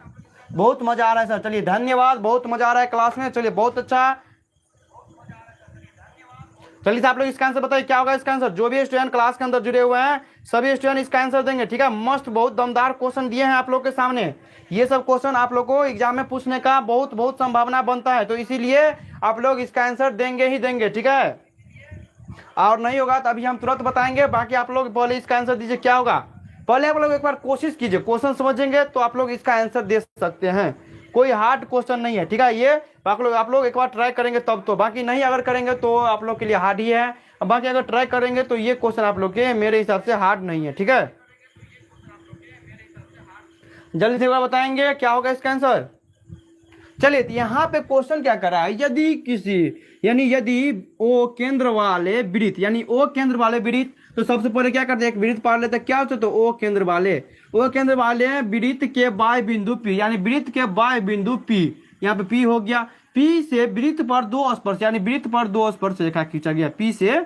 A: बहुत मजा आ रहा है सर। चलिए धन्यवाद, बहुत मजा आ रहा है क्लास में। चलिए बहुत अच्छा, चलिए आप लोग इसका आंसर बताइए क्या होगा इसका आंसर। जो भी स्टूडेंट क्लास के अंदर जुड़े हुए हैं सभी स्टूडेंट इसका आंसर देंगे। ठीक है, मस्त बहुत दमदार क्वेश्चन दिए हैं आप लोग के सामने। ये सब क्वेश्चन आप लोग को एग्जाम में पूछने का बहुत बहुत संभावना बनता है, तो इसीलिए आप लोग इसका आंसर देंगे ही देंगे। ठीक है, और नहीं होगा तो अभी हम तुरंत बताएंगे। बाकी आप लोग पहले इसका आंसर दीजिए क्या होगा। पहले आप लोग एक बार कोशिश कीजिए, क्वेश्चन समझेंगे तो आप लोग इसका आंसर दे सकते हैं। कोई हार्ड क्वेश्चन नहीं है। ठीक है, ये आप लोग एक बार ट्राई करेंगे तब तो, बाकी नहीं अगर करेंगे तो आप लोग के लिए हार्ड ही है। बाकी अगर ट्राई करेंगे तो ये क्वेश्चन आप लोग के मेरे हिसाब से हार्ड नहीं है। ठीक है, जल्दी से एक बार बताएंगे क्या होगा इसका आंसर। चलिए तो यहाँ पे क्वेश्चन क्या कर रहा है, यदि किसी, यानी यदि ओ केंद्र वाले वृत्त, यानी ओ केंद्र वाले वृत्त, तो सबसे पहले क्या करते हैं, एक वृत्त पार लेते हैं, क्या होता है, तो ओ केंद्र वाले वृत्त के बाय बिंदु P, यानी वृत्त के बाय बिंदु P, यहाँ पे P हो गया, P से वृत्त पर दो स्पर्श, यानी वृत्त पर दो स्पर्श रेखा खींचा गया, P से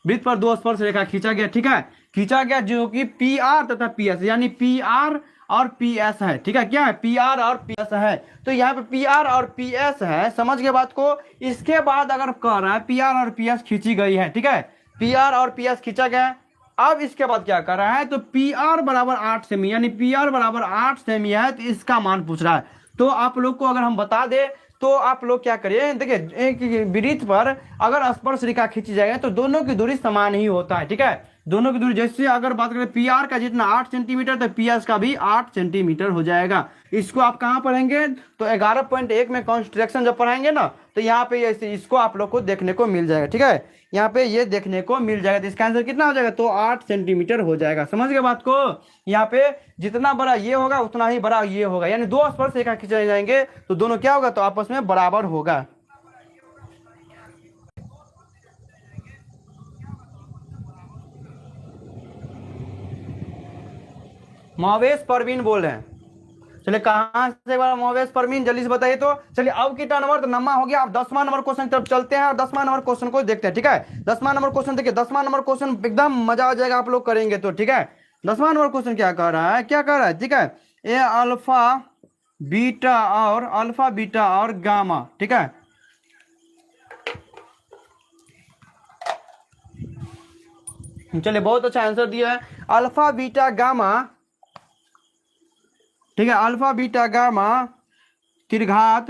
A: वृत्त पर दो स्पर्श रेखा खींचा गया। ठीक है, खींचा गया जो कि PR तथा PS, यानी PR और PS है। ठीक है, क्या है, PR और PS है। तो यहाँ पे PR और PS है, समझ गए बात को। इसके बाद अगर कह रहा है PR और PS खींची गई है, ठीक है, PR और PS खींचा गया। अब इसके बाद क्या कर रहा है, तो PR बराबर 8 सेमी, यानी PR बराबर 8 सेमी है, तो इसका मान पूछ रहा है। तो आप लोग को अगर हम बता दे तो आप लोग क्या करिए, देखिए एक वृत्त पर अगर स्पर्श रेखा खींची जाएगी तो दोनों की दूरी समान ही होता है। ठीक है, दोनों की दूरी, जैसे अगर बात करें PR का जितना 8 सेंटीमीटर तो PS का भी 8 सेंटीमीटर हो जाएगा। इसको आप कहाँ पढ़ेंगे, तो 11.1 में कंस्ट्रक्शन जब पढ़ाएंगे ना, तो यहाँ पे इसको आप लोग को देखने को मिल जाएगा। ठीक है, यहाँ पे ये देखने को मिल जाएगा। तो इसका आंसर कितना हो जाएगा, तो 8 सेंटीमीटर हो जाएगा। समझ गए बात को। यहाँ पे जितना बड़ा ये होगा उतना ही बड़ा ये होगा, यानी दो स्पर्श रेखा खींचे जाएंगे तो दोनों क्या होगा, तो आपस में बराबर होगा। मोवेश परवीन बोल रहे हैं। चलिए कहाँ से एक बार मोवेश परवीन जल्दी से बताइए तो। चलिए अब कितना नंबर, तो नम्मा हो गया। आप 10वां नंबर क्वेश्चन की तरफ चलते हैं और 10वां नंबर क्वेश्चन को देखते हैं। ठीक है, 10वां नंबर क्वेश्चन देखिए, 10वां नंबर क्वेश्चन एकदम मजा आ जाएगा आप लोग करेंगे तो। ठीक है, 10वां नंबर क्वेश्चन क्या कर रहा है, क्या कर रहा है, ठीक है, ये अल्फा बीटा और गामा। ठीक है, चलिए बहुत अच्छा आंसर दिया है, अल्फा बीटा गामा। ठीक है, अल्फा बीटा गामा त्रिघात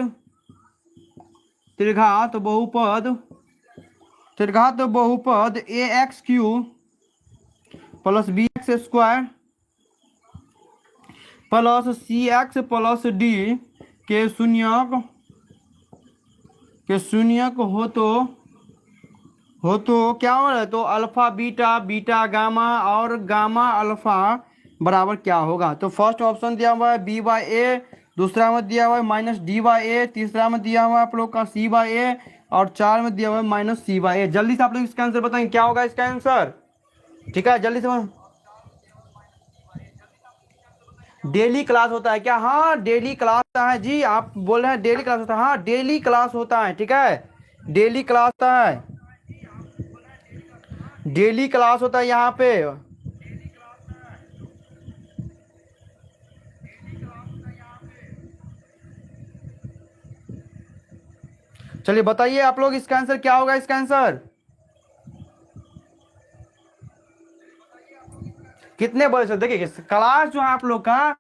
A: बहुपद AX³ plus BX square plus CX plus D के शून्यक हो तो क्या हो रहा है, तो अल्फा बीटा गामा और गामा अल्फा बराबर क्या होगा। तो फर्स्ट ऑप्शन दिया हुआ है B/A, दूसरा में दिया हुआ है -D/A, तीसरा में दिया हुआ है आप लोग का C/A, और 4 में दिया हुआ है -C/A। जल्दी से आप लोग इसका आंसर बताएंगे क्या होगा इसका आंसर। ठीक है, जल्दी से। डेली क्लास होता है क्या, हाँ डेली क्लास होता है जी, आप बोल रहे हैं डेली क्लास होता है, हाँ डेली क्लास होता है। ठीक है, डेली क्लास होता है, डेली क्लास होता है यहाँ पे। चलिए बताइए आप लोग इसका आंसर क्या होगा इसका आंसर। कितने बजे से देखिए क्लास जो है आप लोग का,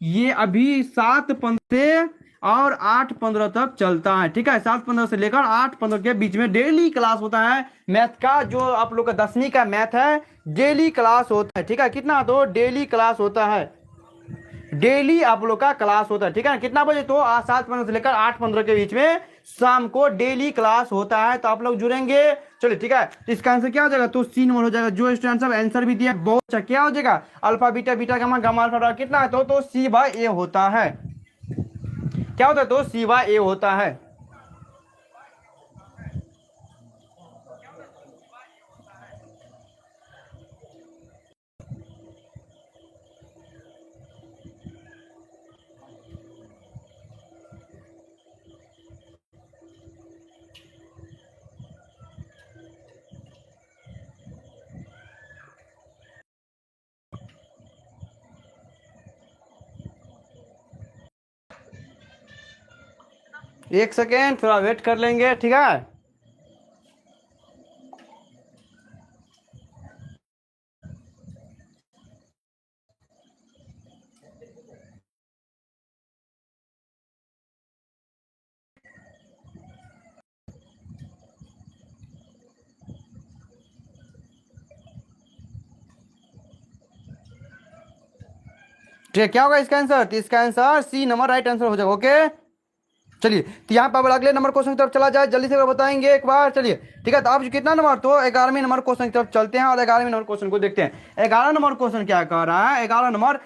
A: ये अभी 7:15 से और 8:15 तक चलता है। ठीक है, 7:15 से लेकर 8:15 के बीच में डेली क्लास होता है मैथ का। जो आप लोग का 10वीं का मैथ है डेली क्लास होता है। ठीक है, कितना तो डेली क्लास होता है, डेली आप लोग का क्लास होता है। ठीक है, कितना बजे तो 7:15 से लेकर 8:15 के बीच में शाम को डेली क्लास होता है। तो आप लोग जुड़ेंगे। चलिए ठीक है, तो इसका आंसर क्या हो जाएगा तो सी नंबर हो जाएगा। जो स्टूडेंट सब आंसर भी दिया बहुत अच्छा, क्या हो जाएगा alpha beta beta gamma gamma alpha कितना है तो सी बाय ए होता है। क्या होता है तो सी बाय ए होता है। एक सेकेंड थोड़ा वेट कर लेंगे। ठीक है, ठीक है, क्या होगा इसका आंसर तो इसका answer C number right answer हो जाएगा। ओके चलिए, तो यहाँ पर अगले नंबर क्वेश्चन की तरफ चला जाए, जल्दी से बताएंगे एक बार। चलिए ठीक है, तो आप कितना नंबर तो 11वें नंबर क्वेश्चन की तरफ चलते हैं और 11वें नंबर क्वेश्चन को देखते हैं। 11 नंबर क्वेश्चन क्या कह रहा है, 11 नंबर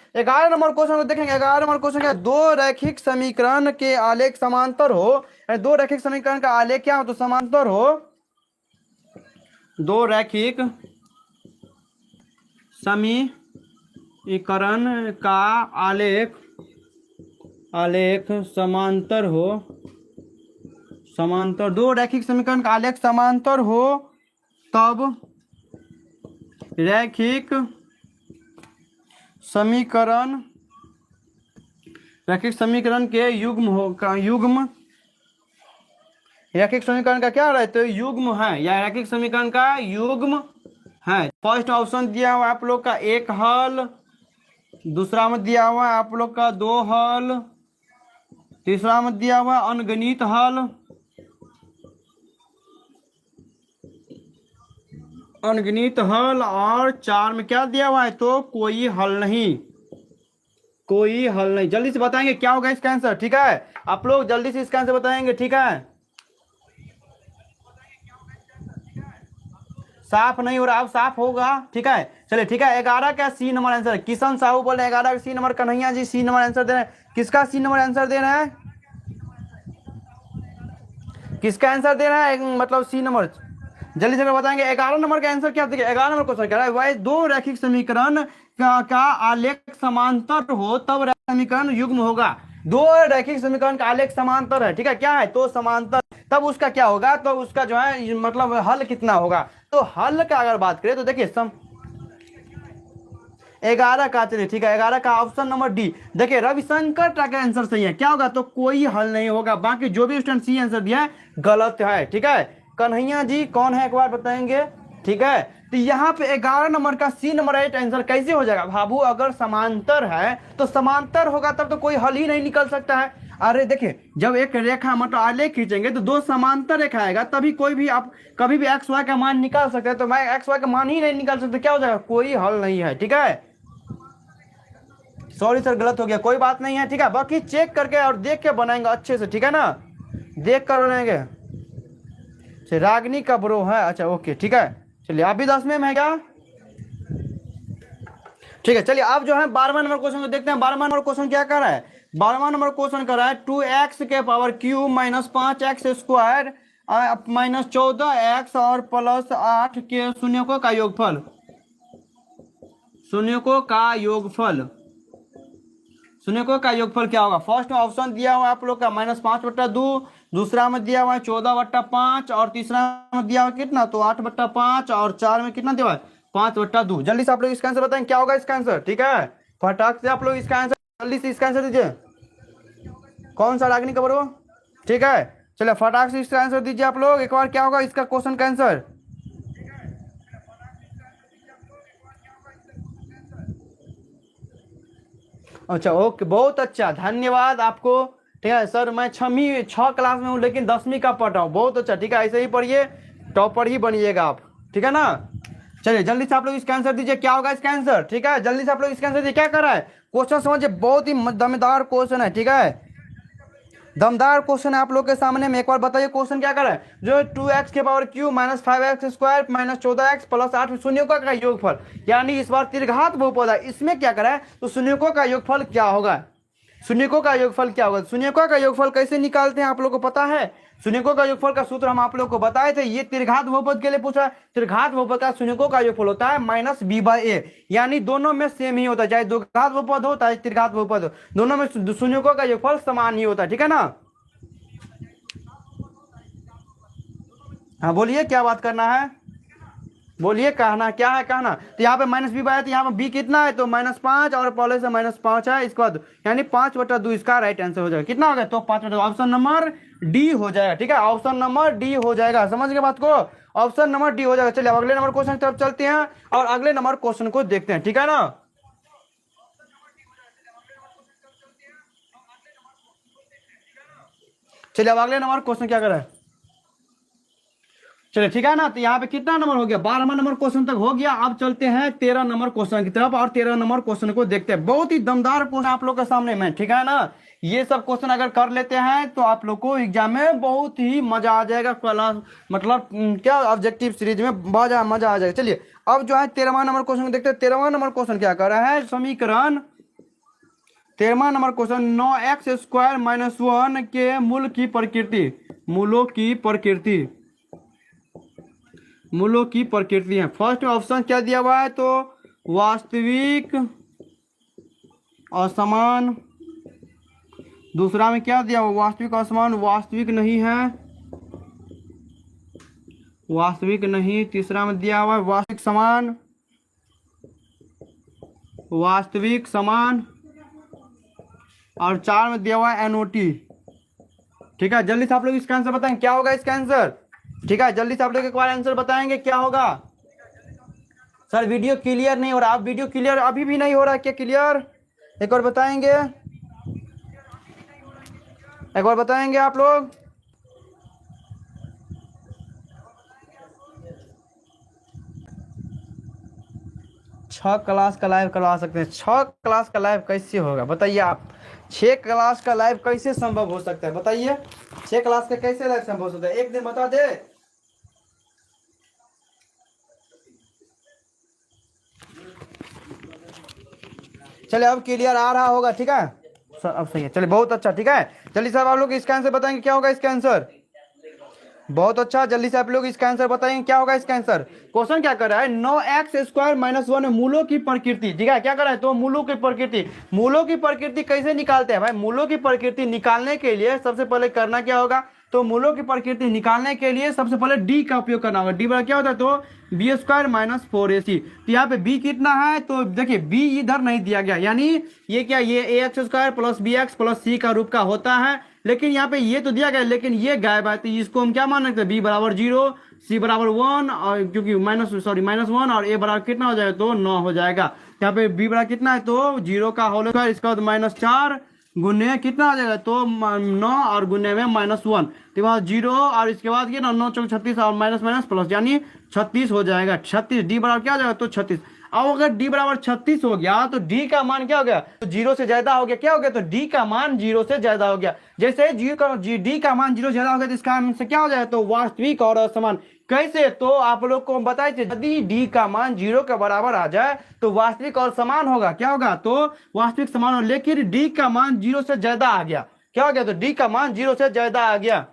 A: क्वेश्चन को देखेंगे। 11 नंबर क्वेश्चन क्या, दो रैखिक समीकरण के आलेख समांतर हो। दो रैखिक समीकरण का आलेख क्या हो तो समांतर हो। दो रैखिक समीकरण का आलेख समांतर हो, समांतर दो रैखिक समीकरण का आलेख समांतर हो तब रैखिक समीकरण के युग्म रैखिक समीकरण का क्या रहता है युग्म है, या रैखिक समीकरण का युग्म है। फर्स्ट ऑप्शन दिया हुआ आप लोग का एक हल, दूसरा में दिया हुआ आप लोग का दो हल, तीसरा में दिया हुआ अनगणित हल, अनगिनत हल, और 4 में क्या दिया हुआ है तो कोई हल नहीं, कोई हल नहीं। जल्दी से बताएंगे क्या होगा इसका आंसर। ठीक है, आप लोग जल्दी से इसका आंसर बताएंगे। ठीक है, साफ नहीं हो रहा, अब साफ होगा। ठीक है चलिए, ठीक है 11 का C number answer, Kishan Sahu बोल रहे हैं 11 का C number, Kanhaiya ji C number answer दे रहे हैं। किसका सी नंबर आंसर दे रहे हैं, किसका आंसर दे रहा है मतलब सी नंबर, जल्दी से बताएंगे। 11 नंबर का आंसर क्या देखिए, 11 नंबर क्वेश्चन कह रहा है भाई दो रैखिक समीकरण का आलेख समांतर हो तब रैखिक समीकरण युग्म होगा। दो रैखिक समीकरण का आलेख समांतर है। ठीक है, क्या है तो समांतर, तब उसका क्या होगा तो उसका जो है मतलब हल कितना होगा। तो हल का अगर बात करें तो देखिए 11 का, चलिए ठीक है 11 का ऑप्शन नंबर डी। देखिए रविशंकर का आंसर सही है, क्या होगा तो कोई हल नहीं होगा। बाकी जो भी स्टूडेंट सी आंसर दिया है गलत है। ठीक है, कन्हैया जी कौन है एक बार बताएंगे। ठीक है, तो यहाँ पे 11 नंबर का सी नंबर राइट आंसर कैसे हो जाएगा बाबू, अगर समांतर है तो समांतर होगा तब तो कोई हल ही नहीं निकल सकता है। अरे देखिए जब एक रेखा मतलब आलेख खींचेंगे तो दो समांतर रेखा आएगा तभी कोई भी आप कभी भी एक्स वाई का मान निकाल सकते हैं। तो मैं एक्स वाई का मान ही नहीं निकाल सकते, क्या हो जाएगा कोई हल नहीं है। ठीक है, सॉरी सर गलत हो गया, कोई बात नहीं है। ठीक है, बाकी चेक करके और देख के बनाएंगे अच्छे से। ठीक है ना, देख कर बनाएंगे। रागनी का ब्रो है, अच्छा ओके ठीक है। चलिए आप भी 10वें में है क्या। ठीक है, चलिए आप जो है 12वां नंबर क्वेश्चन को देखते हैं। 12वां नंबर क्वेश्चन क्या कर रहा है, 12वां नंबर क्वेश्चन कर रहा है 2x के power cube minus 5x square minus 14x और प्लस 8 के शून्यकों का योगफल, शून्यकों का योगफल, शून्यकों का योगफल क्या होगा। फर्स्ट ऑप्शन दिया हुआ आप लोग का -5/2, दूसरा में दिया हुआ है 14/5 और तीसरा में दिया हुआ कितना तो 8/5 और 4 में कितना दिया हुआ है 5/2। जल्दी से आप लोग इसका आंसर बताएं क्या होगा इसका आंसर। ठीक है, फटाक से आप लोग इसका आंसर जल्दी से इसका आंसर दीजिए। कौन सा रागनी खबर हो। ठीक है, चलिए फटाक से इसका आंसर दीजिए आप लोग एक बार, क्या होगा इसका क्वेश्चन का आंसर। अच्छा ओके, बहुत अच्छा, धन्यवाद आपको ठीक है सर, मैं 6 क्लास में हूँ लेकिन 10वीं का पढ़ रहा हूँ। बहुत अच्छा, ठीक है, ऐसे ही पढ़िए, टॉपर ही बनिएगा आप, ठीक है ना। चलिए जल्दी से आप लोग इसका आंसर दीजिए, क्या होगा इसका आंसर, ठीक है, जल्दी से आप लोग इसका आंसर दीजिए। क्या कर रहा है, क्वेश्चन समझिए, बहुत ही दमदार क्वेश्चन है, ठीक है, दमदार क्वेश्चन है आप लोग के सामने में। एक बार बताइए क्वेश्चन क्या कर रहा है, जो 2x के power Q minus 5x square minus 14x plus 8 शून्यों का योगफल, यानी इस बार त्रिघात बहुपद है, इसमें क्या करा है, तो शून्यों का योगफल क्या होगा, शून्यकों का योगफल क्या होगा। शून्यकों का योगफल कैसे निकालते हैं आप लोगों को पता है, शून्यकों का योगफल का सूत्र हम आप लोग को बताए थे, ये त्रिघात बहुपद के लिए पूछा है। त्रिघात बहुपद का शून्यकों का योगफल होता है माइनस बी बाई ए, यानी दोनों में सेम ही होता है, चाहे द्विघात बहुपद हो चाहे त्रिघात बहुपद हो, दोनों में शून्यकों का योगफल समान ही होता है, ठीक है ना। हाँ बोलिए क्या बात करना है, बोलिए कहना क्या है कहना। तो यहाँ पे माइनस बी बाय, तो यहाँ पे बी कितना है, तो -5 और पहले से -5 है, इसके बाद यानी 5/2 इसका राइट आंसर हो जाएगा। कितना हो गया, तो 5/2, ऑप्शन नंबर डी हो जाएगा, ठीक है, ऑप्शन नंबर डी हो जाएगा। समझ गए बात को, ऑप्शन नंबर डी हो जाएगा। चलिए अगले नंबर क्वेश्चन की तरफ चलते हैं और अगले नंबर क्वेश्चन को देखते हैं, ठीक है ना। चलिए अब अगले नंबर क्वेश्चन क्या कर रहा है, चलिए ठीक है ना। तो यहाँ पे कितना नंबर हो गया, 12वां नंबर क्वेश्चन तक हो गया। अब चलते हैं 13 नंबर क्वेश्चन की तरफ और 13 नंबर क्वेश्चन को देखते हैं। बहुत ही दमदार क्वेश्चन आप लोग के सामने में, ठीक है ना। ये सब क्वेश्चन अगर कर लेते हैं तो आप लोग को एग्जाम में बहुत ही मजा आ जाएगा, क्लास मतलब क्या ऑब्जेक्टिव सीरीज में मजा आ जाएगा। चलिए अब जो है 13वां नंबर क्वेश्चन को देखते हैं। 13वां नंबर क्वेश्चन क्या कर रहा है, समीकरण 13वां number question 9x square minus 1 के मूल की प्रकृति, मूलों की प्रकृति, मूलों की प्रकृति है। फर्स्ट ऑप्शन क्या दिया हुआ है, तो वास्तविक असमान, दूसरा में क्या दिया हुआ, वास्तविक असमान, वास्तविक नहीं है, वास्तविक नहीं, तीसरा में दिया हुआ है वास्तविक समान, वास्तविक समान, और 4 में दिया हुआ है एनओटी, ठीक है। जल्दी से आप लोग इसका आंसर बताएंगे क्या होगा इसका आंसर, ठीक है, जल्दी से आप लोग एक बार आंसर बताएंगे क्या होगा। सर वीडियो क्लियर नहीं हो रहा, आप वीडियो क्लियर अभी भी नहीं हो रहा क्या क्लियर, एक बार बताएंगे, एक बार बताएंगे आप लोग। छह क्लास का लाइव करवा सकते हैं, 6 क्लास का लाइव कैसे होगा बताइए आप, 6 क्लास का लाइव कैसे संभव हो सकता है बताइए, 6 क्लास का कैसे लाइव संभव हो सकता है, एक दिन बता दे। चलिए अब क्लियर आ रहा होगा, ठीक है, अब सही है, चलिए बहुत अच्छा, ठीक है। जल्दी से आप लोग इसका आंसर बताएंगे क्या होगा इसका आंसर, बहुत अच्छा, जल्दी से आप लोग इसका आंसर बताएंगे क्या होगा इसका आंसर। क्वेश्चन क्या कर रहा है, 9x स्क्वायर माइनस 1 मूलों की प्रकृति, ठीक है, क्या कर रहा है, तो मूलों की प्रकृति, मूलों की प्रकृति कैसे निकालते हैं भाई, मूलों की प्रकृति निकालने के लिए सबसे पहले करना क्या होगा, तो मूलों की प्रकृति निकालने के लिए सबसे पहले डी का उपयोग करना होगा। डी बराबर क्या होता है, तो बी स्क्वायर माइनस 4ac, तो यहाँ पे बी कितना है, तो देखिए बी इधर नहीं दिया गया, यानी ये क्या, ये a x square plus b x plus c का रूप का होता है, लेकिन यहाँ पे ये तो दिया गया लेकिन ये गायब है, तो इसको हम क्या मान सकते हैं, बी बराबर 0, सी बराबर 1, और क्योंकि -1 और ए बराबर कितना हो जाएगा, तो 9 हो जाएगा। यहाँ पे बी बराबर कितना है, तो 0 का होल स्क्वायर, इसका -4 गुने कितना आ जाएगा, तो 9 और गुने में -1, तो बाद 0 और इसके बाद ये ना 9 चौक 36 और माइनस माइनस प्लस यानी 36 हो जाएगा, 36, डी बराबर क्या हो जाएगा, तो 36। अब अगर डी बराबर 36 हो गया तो डी का मान क्या हो गया, तो 0 से ज्यादा हो गया, क्या हो गया, तो डी का मान 0 से ज्यादा हो गया। जैसे डी का मान 0 से ज्यादा हो गया तो इसका आंसर क्या हो जाएगा, तो वास्तविक और असमान। कैसे, तो आप लोग को बताए थे यदि डी का मान 0 के बराबर आ जाए तो वास्तविक और समान होगा, क्या होगा, तो वास्तविक समान होगा, लेकिन डी का मान 0 से ज्यादा आ गया, क्या हो गया, तो डी का मान 0 से ज्यादा आ गया।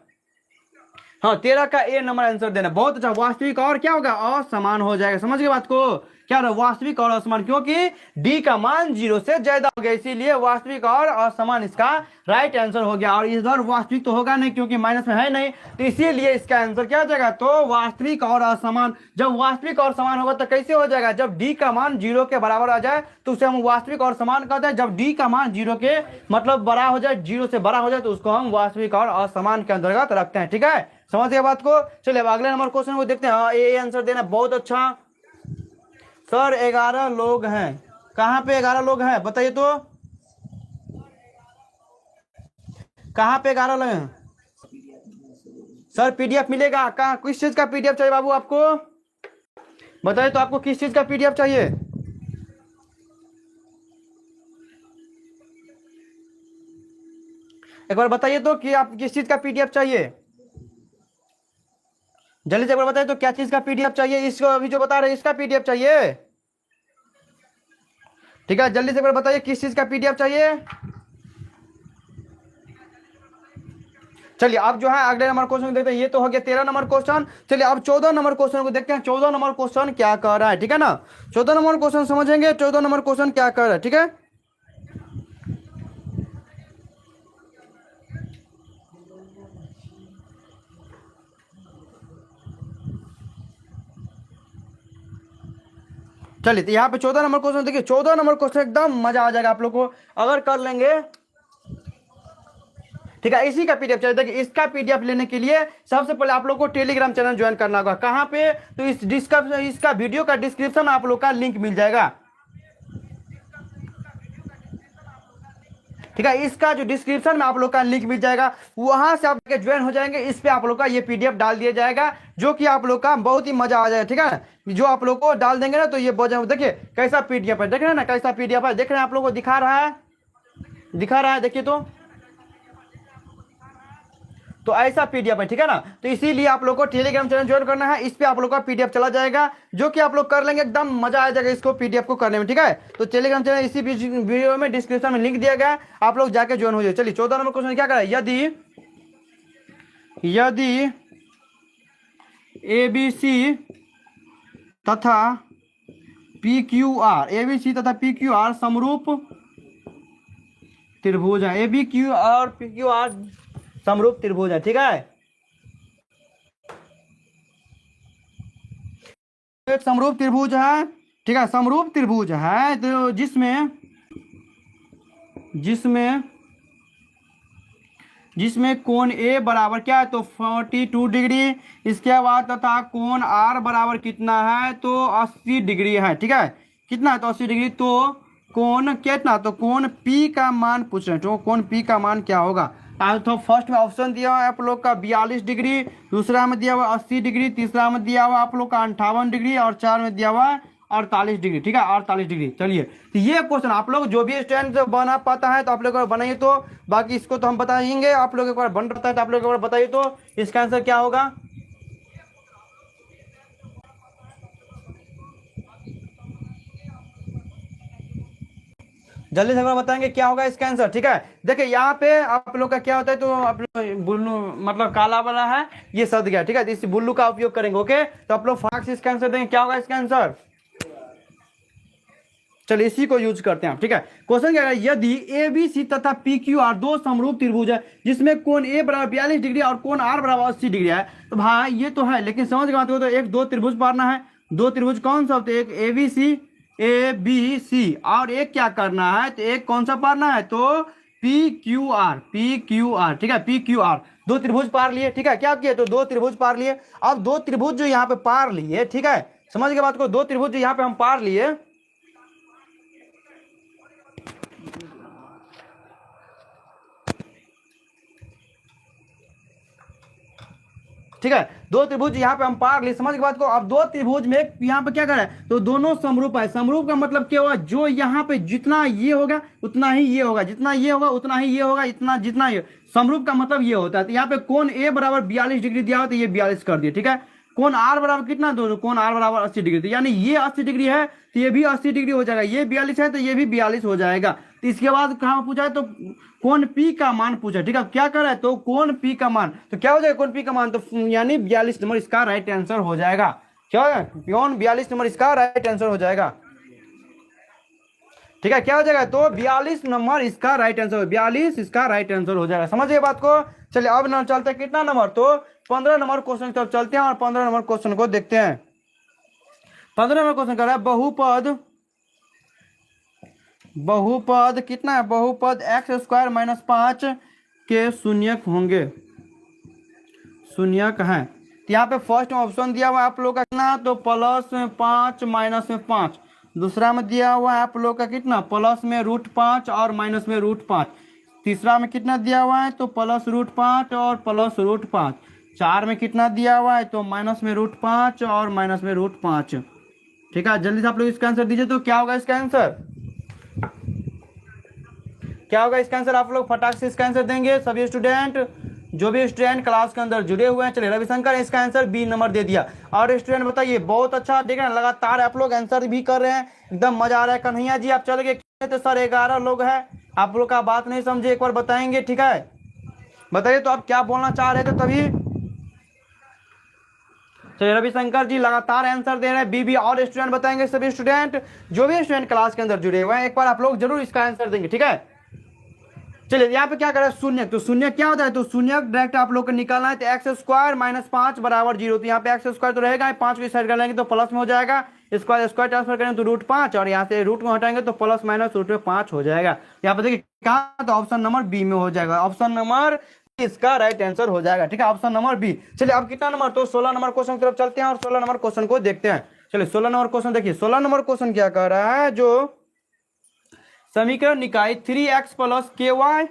A: हाँ 13 का ए नंबर आंसर देना, बहुत अच्छा, वास्तविक और क्या होगा, असमान हो जाएगा। समझ गए बात को, क्या रहा, वास्तविक और असमान, क्योंकि डी का मान 0 से ज्यादा हो गया, इसीलिए वास्तविक और असमान इसका राइट आंसर हो गया। और इधर वास्तविक तो होगा नहीं क्योंकि माइनस में है नहीं, तो इसीलिए इसका आंसर क्या हो जाएगा, तो वास्तविक और असमान। जब वास्तविक और समान होगा तो कैसे हो जाएगा, जब डी का मान 0 के बराबर आ जाए तो उसे हम वास्तविक और समान कहते हैं। जब डी का मान 0 के मतलब बड़ा हो जाए, 0 से बड़ा हो जाए, तो उसको हम वास्तविक और असमान के अंतर्गत रखते हैं, ठीक है, समझ गए बात को। चलिए अब अगले नंबर क्वेश्चन को देखते हैं। हाँ ये आंसर देना, बहुत अच्छा सर, 11 लोग हैं, कहाँ पे 11 लोग हैं बताइए तो, कहाँ पे 11 लगे सर? पीडीएफ मिलेगा कहाँ? किस चीज का पीडीएफ चाहिए बाबू आपको? बताइए तो आपको किस चीज का पीडीएफ चाहिए? एक बार बताइए तो कि आप किस चीज का पीडीएफ चाहिए? जल्दी से एक बार बताइए तो क्या चीज का पीडीएफ चाहिए? इसको अभी जो बता रहे हैं इसका पीडीएफ चाहिए? ठीक है, जल्दी से एक बार बताइए किस चीज का पीडीएफ चाहिए? चलिए अब जो है अगले नंबर क्वेश्चन देखते हैं। ये तो हो गया 13 नंबर क्वेश्चन। चलिए अब 14 नंबर क्वेश्चन को देखते हैं। 14 नंबर क्वेश्चन क्या कह रहा है, ठीक है ना? 14 नंबर क्वेश्चन समझेंगे 14 नंबर क्वेश्चन क्या कह रहा है, ठीक है? चलिए तो यहाँ पे 14 नंबर क्वेश्चन देखिए। 14 नंबर क्वेश्चन एकदम मजा आ जाएगा आप लोग को अगर कर लेंगे, ठीक है? इसी का पीडीएफ चाहिए। देखिए इसका पीडीएफ लेने के लिए सबसे पहले आप लोग को टेलीग्राम चैनल ज्वाइन करना होगा। कहाँ पे? तो इसका वीडियो का डिस्क्रिप्शन आप लोग का लिंक मिल जाएगा, ठीक है? इसका जो डिस्क्रिप्शन में आप लोग का लिंक मिल जाएगा, वहां से आप ज्वाइन हो जाएंगे। इस पे आप लोग का ये पीडीएफ डाल दिया जाएगा, जो कि आप लोग का बहुत ही मजा आ जाएगा, ठीक है? जो आप लोग को डाल देंगे ना तो ये देखिए कैसा पीडीएफ है, देख रहे हैं ना कैसा पीडीएफ है? देख रहे हैं आप लोग को दिखा रहा है, दिखा रहा है, देखिए तो ऐसा पीडीएफ है, ठीक है ना? तो इसीलिए आप लोग को टेलीग्राम चैनल ज्वाइन करना है। इस पे आप लोग का पीडीएफ चला जाएगा, जो कि आप लोग कर लेंगे, एकदम मजा आ जाएगा इसको पीडीएफ को करने में, ठीक है? तो टेलीग्राम चैनल इसी वीडियो में डिस्क्रिप्शन में लिंक दिया गया है, आप लोग जाके ज्वाइन हो जाए। चलिए 14 नंबर क्वेश्चन क्या करें? यदि एबीसी तथा PQR समरूप त्रिभुज है। ABQ और PQR समरूप त्रिभुज है, ठीक है? एक समरूप त्रिभुज है, ठीक है? समरूप त्रिभुज है तो जिसमें कोण A बराबर क्या है? तो 42 डिग्री। इसके बाद तथा कोण R बराबर कितना है? तो 80 डिग्री है, ठीक है? कितना है? तो 80 डिग्री। तो कोण कितना? तो कोण P का मान पूछ रहे हैं, तो कोण P का मान क्या होगा? तो फर्स्ट में ऑप्शन दिया हुआ है आप लोग का 42 डिग्री, दूसरा में दिया हुआ 80 डिग्री, तीसरा में दिया हुआ आप लोग का 58 डिग्री और 4 में दिया हुआ 48 डिग्री, ठीक है? 48 डिग्री। चलिए तो ये क्वेश्चन आप लोग जो भी स्टूडेंट बना पाता है तो आप लोग बनाइए, तो बाकी इसको तो हम बताएंगे। आप लोग एक बार बन रहा है तो आप लोग एक बार बताइए तो इसका आंसर क्या होगा? जल्दी से हमें बताएंगे क्या होगा इसका आंसर, ठीक है? देखिए यहाँ पे आप लोग का क्या होता है, तो आप लोग ब्लू मतलब काला वाला है ये सद गया, ठीक है? तो इस ब्लू का उपयोग करेंगे, ओके? तो आप लोग फटाक से इसका आंसर देंगे, क्या होगा इसका आंसर? चलिए इसी को यूज करते हैं, ठीक है? क्वेश्चन क्या है? यदि एबीसी तथा PQR दो समरूप त्रिभुज है जिसमें कोण A बराबर 42 डिग्री और कोण R बराबर 80 डिग्री है, तो भाई ये तो है, लेकिन समझ के बात को, तो एक दो त्रिभुज पारना है। दो त्रिभुज कौन सा होते हैं? एक ABC और एक क्या करना है? तो एक कौन सा पारना है? तो PQR, ठीक है? PQR दो त्रिभुज पार लिए, ठीक है? क्या किए? तो दो त्रिभुज पार लिए। अब दो त्रिभुज जो यहाँ पे पार लिए, ठीक है? समझ के बात को, दो त्रिभुज जो यहाँ पे हम पार लिए, ठीक है? दो त्रिभुज यहाँ पे हम पार लिए, समझ के बात को। अब दो त्रिभुज में यहाँ पे क्या करें? तो दोनों समरूप है। समरूप का मतलब क्या होगा? जो यहाँ पे जितना ये होगा उतना ही ये होगा, जितना ये होगा उतना ही ये होगा, इतना जितना ये। समरूप का मतलब ये होता है। तो यहाँ पे कोण A बराबर 42 डिग्री दिया हो तो ये 42 कर दिए, ठीक है? कोण R बराबर कितना? दो कोण R बराबर 80 डिग्री, तो यानी ये 80 डिग्री है तो ये भी 80 डिग्री हो जाएगा। ये 42 है तो ये भी 42 हो जाएगा। तो इसके बाद कहाँ पूछा है? तो कोण P का मान पूछा, ठीक है? क्या कर रहा है? तो कोण P का मान, तो क्या हो जाएगा कोण P का मान? तो यानी 42 नंबर इसका राइट आंसर हो जाएगा। क्या है? कोण 42 नंबर इसका राइट आंसर हो जाएगा, ठीक है? क्या हो जाएगा? तो 42 नंबर इसका राइट आंसर, 42 इसका राइट आंसर हो जाएगा। समझिए बात को। चलिए अब ना चलते हैं कितना नंबर? तो 15 नंबर क्वेश्चन की तरफ चलते हैं और 15 नंबर क्वेश्चन को देखते हैं। 15 नंबर क्वेश्चन कर रहा है बहुपद कितना है? बहुपद x² - 5 के शून्यक होंगे, शून्यक है। तो यहाँ पे फर्स्ट ऑप्शन दिया हुआ है आप लोग का कितना? तो +5 -5। दूसरा में दिया हुआ है आप लोग का कितना? प्लस में √5 और माइनस में √5। तीसरा में कितना दिया हुआ है तो +√5 और +√5। 4 में कितना दिया हुआ है तो -√5 और -√5। ठीक है, जल्दी से आप लोग इसका आंसर दीजिए। तो क्या होगा इसका आंसर, क्या होगा इसका आंसर? आप लोग फटाक से इसका आंसर देंगे सभी स्टूडेंट, जो भी स्टूडेंट क्लास के अंदर जुड़े हुए हैं। चलिए रविशंकर इसका आंसर बी नंबर दे दिया। और स्टूडेंट बताइए, बहुत अच्छा, देख रहे हैं लगातार आप लोग आंसर भी कर रहे हैं, एकदम मजा आ रहा है। कन्हैया जी आप चल गए तो सर 11 लोग हैं, आप लोग का बात नहीं समझे, एक बार बताएंगे? ठीक है, बताइए तो आप क्या बोलना चाह रहे थे तभी। तो रविशंकर जी लगातार आंसर दे रहे हैं बी। और स्टूडेंट बताएंगे, सभी स्टूडेंट जो भी स्टूडेंट क्लास के अंदर जुड़े हुए हैं, एक बार आप लोग जरूर इसका आंसर देंगे। ठीक है, चलिए यहाँ पे क्या करें, शून्य। तो शून्य क्या होता है, तो शून्य डायरेक्ट आप लोग को निकालना है। तो x² - 5 = 0। तो यहाँ पे x² तो रहेगा, 5 को साइड कर लेंगे तो प्लस में हो जाएगा। स्क्वायर स्क्वायर ट्रांसफर करेंगे तो √5, और यहाँ से रूट में हटाएंगे तो +-√5 हो जाएगा। यहाँ पे देखिए कहाँ, तो ऑप्शन नंबर बी में हो जाएगा। ऑप्शन नंबर इसका राइट आंसर हो जाएगा। ठीक है, ऑप्शन नंबर बी। चलिए अब कितना नंबर, तो 16 नंबर क्वेश्चन की तरफ चलते हैं और 16 नंबर क्वेश्चन को देखते हैं। चलिए 16 नंबर क्वेश्चन देखिए। 16 नंबर क्वेश्चन क्या कह रहा है, जो समीकरण निकाय 3x + ky =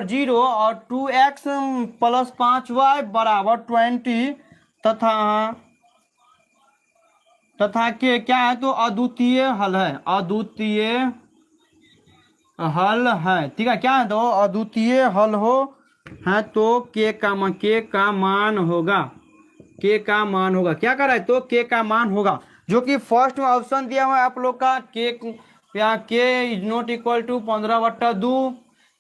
A: 0 और 2x + 5y = 20 तथा के क्या है, तो अद्वितीय हल है। अद्वितीय हल है। ठीक है, क्या है, तो अद्वितीय हल हो है तो के का मान होगा। के का मान होगा, क्या कर रहा है, तो के का मान होगा, जो कि फर्स्ट में ऑप्शन दिया हुआ है आप लोग का के = 15/2।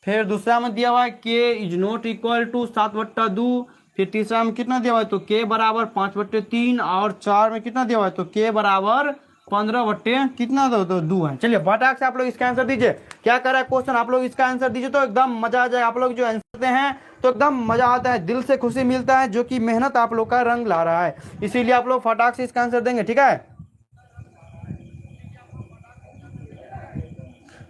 A: फिर दूसरा में दिया हुआ है के = 7/2। फिर तीसरा में कितना दिया हुआ है, तो के बराबर 5/3। और 4 में कितना दिया हुआ है, तो के बराबर 15 कितना तो 2 है। चलिए फटाक से आप लोग इसका आंसर दीजिए। क्या कर रहा है क्वेश्चन, आप लोग इसका आंसर दीजिए तो एकदम मजा आ जाए। आप लोग जो आंसर देते हैं तो एकदम मजा आता है, दिल से खुशी मिलता है, जो कि मेहनत आप लोग का रंग ला रहा है। इसीलिए आप लोग फटाक से इसका आंसर देंगे। ठीक है,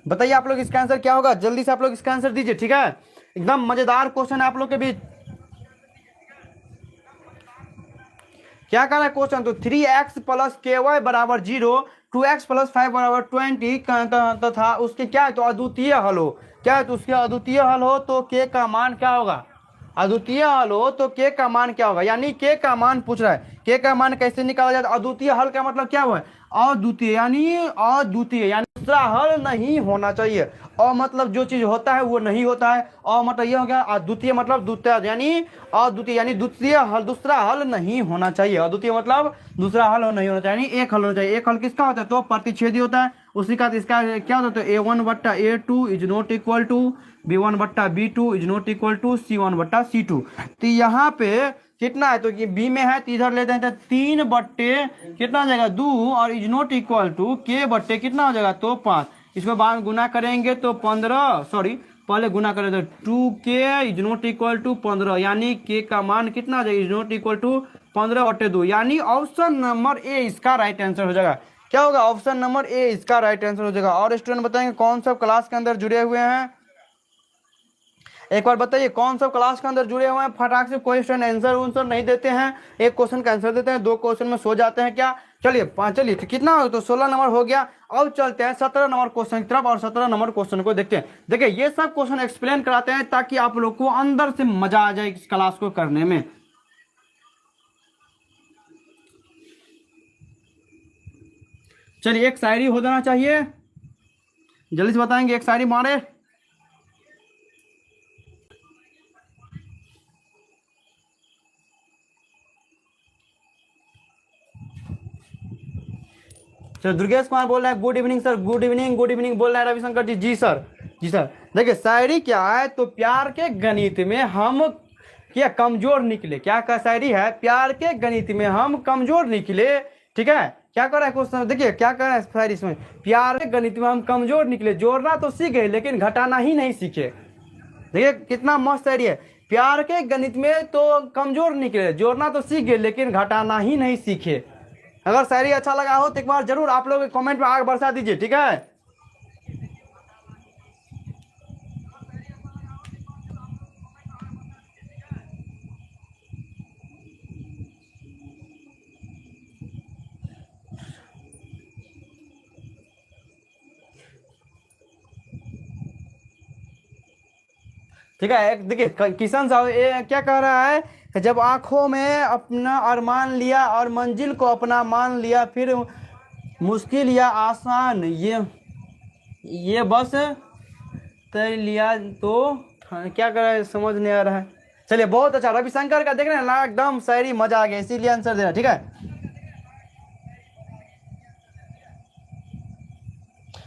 A: बताइए आप लोग इसका आंसर क्या होगा, जल्दी से आप लोग इसका आंसर दीजिए। ठीक है, एकदम मजेदार क्वेश्चन है आप लोग के बीच। क्या कर रहा है क्वेश्चन, तो 3x + ky = 0, 2x + 5 = 20 तथा उसके क्या है, तो अद्वितीय हल हो। क्या है, तो उसके अद्वितीय हल हो तो के का मान क्या होगा। अद्वितीय हल हो तो के का मान क्या होगा, यानी के का मान पूछ रहा है। के का मान कैसे निकाला जाता है, अद्वितीय हल का मतलब क्या हुआ है, अद्वितीय, यानी अद्वितीय यानी दूसरा हल नहीं होना चाहिए। और मतलब जो चीज होता है वो नहीं होता है। और मतलब ये हो गया अद्वितीय, मतलब द्वितीय, यानी अद्वितीय यानी द्वितीय हल, दूसरा हल नहीं होना चाहिए। अद्वितीय मतलब दूसरा हल नहीं होना चाहिए, यानी एक हल होना चाहिए। एक हल किसका होता है, तो प्रतिच्छेदी होता है। उसी का इसका क्या होता है, तो a1/a2 = b1/b2 = c1/c2। तो यहाँ पे कितना है, तो ये बी में है तो इधर लेते हैं, तो 3 बट्टे कितना हो जाएगा 2, और = के बट्टे कितना हो जाएगा, तो 5। इसको बाद गुना करेंगे तो 15, सॉरी पहले गुना करें तो 2k = 15, यानी के का मान कितना हो जाएगा, = 15/2, यानी ऑप्शन नंबर ए इसका राइट आंसर हो जाएगा। क्या होगा, ऑप्शन नंबर ए इसका राइट आंसर हो जाएगा। और स्टूडेंट बताएंगे कौन सा क्लास के अंदर जुड़े हुए हैं, एक बार बताइए कौन सा क्लास के अंदर जुड़े हुए हैं। फटाक से कोई स्टूडेंट आंसर नहीं देते हैं, एक क्वेश्चन का आंसर देते हैं, 2 क्वेश्चन में सो जाते हैं क्या। चलिए चलिए तो कितना हो, तो 16 नंबर हो गया। अब चलते हैं 17 नंबर क्वेश्चन की तरफ और 17 नंबर क्वेश्चन को देखते हैं। देखिए ये सब क्वेश्चन एक्सप्लेन कराते हैं ताकि आप लोग को अंदर से मजा आ जाए इस क्लास को करने में। चलिए एक शायरी हो जाना चाहिए, जल्दी से बताएंगे, एक शायरी मारे। सर दुर्गेश कुमार बोल रहे हैं, good evening sir. Good evening, good evening बोल रहे हैं रविशंकर जी। जी सर, जी सर। देखिए शायरी क्या है, तो प्यार के गणित में हम क्या कमजोर निकले। क्या का शायरी है, प्यार के गणित में हम कमजोर निकले। ठीक है, क्या कर रहा है क्वेश्चन, देखिए क्या कर रहा है शायरी इसमें, प्यार के गणित में हम कमजोर निकले, जोड़ना तो सीख गए लेकिन घटाना ही नहीं सीखे। देखिए कितना मस्त शायरी है, प्यार के गणित में तो कमजोर निकले, जोड़ना तो सीख गए लेकिन घटाना ही नहीं सीखे। अगर शायरी अच्छा लगा हो तो एक बार जरूर आप लोग कमेंट में आग बरसा दीजिए। ठीक है, ठीक है। एक देखिए किशन साहब ये क्या कह रहा है कि जब आंखों में अपना अरमान लिया और मंजिल को अपना मान लिया, फिर मुश्किल या आसान ये बस तय लिया तो क्या कर रहा है समझ नहीं आ रहा है। चलिए बहुत अच्छा, रविशंकर का देख रहे हैं ना, एकदम शायरी मजा आ गया, इसीलिए आंसर दे रहा है। ठीक है,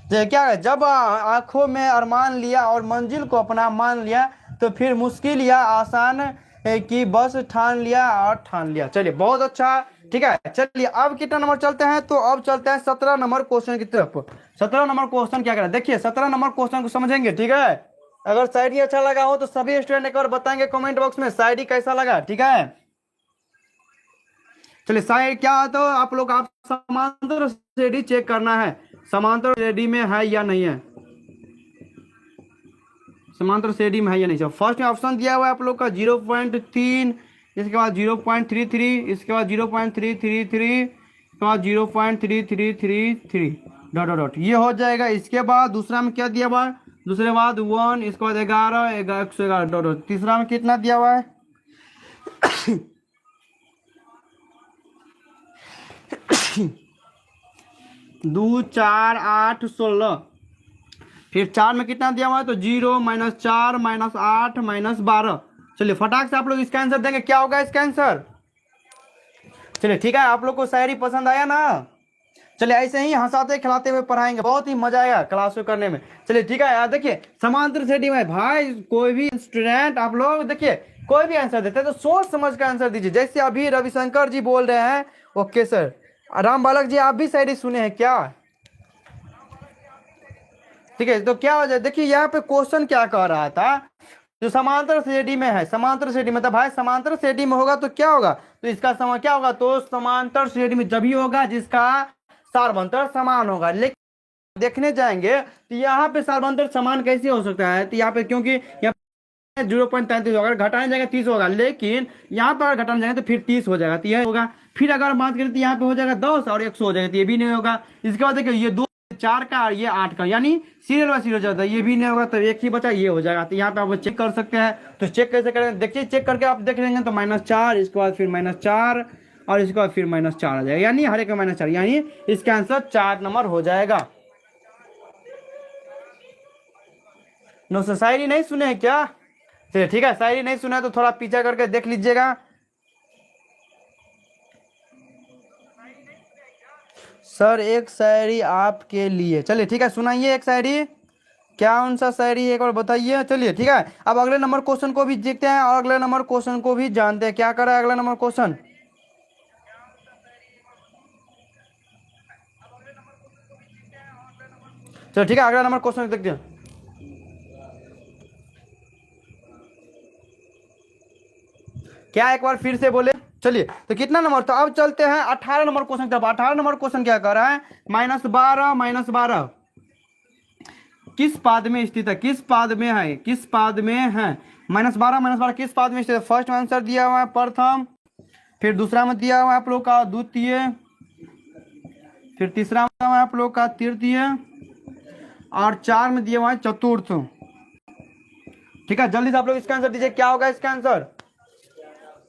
A: तो क्या है, जब आंखों में अरमान लिया और मंजिल को अपना मान लिया, तो फिर मुश्किल या आसान की बस ठान लिया और ठान लिया। चलिए बहुत अच्छा। ठीक है, चलिए अब कितना नंबर चलते हैं, तो अब चलते हैं 17 नंबर क्वेश्चन की तरफ। 17 नंबर क्वेश्चन क्या करें, देखिए 17 नंबर क्वेश्चन को समझेंगे। ठीक है, अगर शायरी अच्छा लगा हो तो सभी स्टूडेंट एक बार बताएंगे कमेंट बॉक्स में शायरी कैसा लगा। ठीक है, चलिए शायरी क्या है, तो आप लोग आप समांतर श्रेणी चेक करना है, समांतर श्रेणी में है या नहीं है, समांतर श्रेणी में है या नहीं। फर्स्ट में ऑप्शन दिया हुआ है आप लोग का 0.3, इसके बाद 0.33, इसके बाद 0.333, इसके बाद 0.3333 डॉट डॉट डॉट, ये हो जाएगा। इसके बाद दूसरा में क्या दिया हुआ है, दूसरे बाद 1, इसके बाद 11, 111 डॉट डॉट। तीसरा में कितना दिया हुआ है 2, 4, 8, 16। फिर 4 में कितना दिया हुआ है, तो 0, -4, -8, -12। चलिए फटाक से आप लोग इसका आंसर देंगे, क्या होगा इसका आंसर। चलिए ठीक है, आप लोग को शायरी पसंद आया ना। चलिए ऐसे ही हंसाते खिलाते हुए पढ़ाएंगे, बहुत ही मजा आएगा क्लास में करने में। चलिए ठीक है यार, देखिए समांतर श्रेणी में भाई कोई भी स्टूडेंट आप लोग देखिए कोई भी आंसर देते हैं तो सोच समझ कर आंसर दीजिए। जैसे अभी रविशंकर जी बोल रहे हैं, ओके सर। राम बालक जी आप भी शायरी सुने हैं क्या। ठीक है, तो क्या हो जाए, देखिए यहाँ पे क्वेश्चन क्या कह रहा था, जो समांतर श्रेणी में है, समांतर श्रेणी मतलब भाई समांतर श्रेणी में होगा तो क्या होगा, तो इसका समान क्या होगा, तो समांतर श्रेणी में जब ही होगा जिसका सार्वंतर समान होगा। लेकिन देखने जाएंगे तो यहाँ पे सार्वंतर समान कैसे हो सकता है, तो यहाँ पे क्योंकि यहाँ 0.33 होगा, घटाने जाएगा 30 होगा, लेकिन यहाँ पर घटाने जाएंगे तो फिर 30 हो जाएगा, तो यह होगा। फिर अगर बात करें तो यहाँ पे हो जाएगा 10 और 100 हो जाएगा, तो ये भी नहीं होगा। इसके बाद देखिए ये 2, 4 का और ये 8 का, यानी सीरियल बाय सीरियल जाता है, ये भी नहीं होगा, तो एक ही बचा ये हो जाएगा। तो यहाँ पे आप चेक कर सकते हैं, तो चेक कैसे करें देखिए, चेक करके आप देख लेंगे तो -4, इसके बाद फिर -4 और इसके बाद फिर -4 आ जाएगा, यानी हर एक का -4, यानी इसका आंसर 4 नंबर हो जाएगा। नो सर शायरी नहीं सुने हैं क्या, चलिए ठीक है, शायरी नहीं सुना है तो थोड़ा पीछा करके देख लीजिएगा। सर एक शायरी आपके लिए, चलिए ठीक है सुनाइए एक शायरी, क्या कौन सा शायरी एक बार बताइए। चलिए ठीक है, अब अगले नंबर क्वेश्चन को भी देखते हैं और अगले नंबर क्वेश्चन को भी जानते हैं, क्या कर रहा है अगला नंबर क्वेश्चन। चलो ठीक है, अगला नंबर क्वेश्चन देखते हैं। क्या एक बार फिर से बोले। चलिए तो कितना नंबर, तो अब चलते हैं 18 नंबर क्वेश्चन की तरफ। 18 नंबर क्वेश्चन क्या कर रहा है, -12 -12 किस पाद में स्थित है, किस पाद में है, किस पाद में है, -12 -12 किस पाद में स्थित है। फर्स्ट आंसर दिया हुआ है प्रथम, फिर दूसरा में दिया हुआ है आप लोग का द्वितीय, फिर तीसरा में दिया हुआ है आप लोग का तृतीय, और 4 में दिया हुआ है चतुर्थ। ठीक है, जल्दी से आप लोग इसका आंसर दीजिए, क्या होगा इसका आंसर।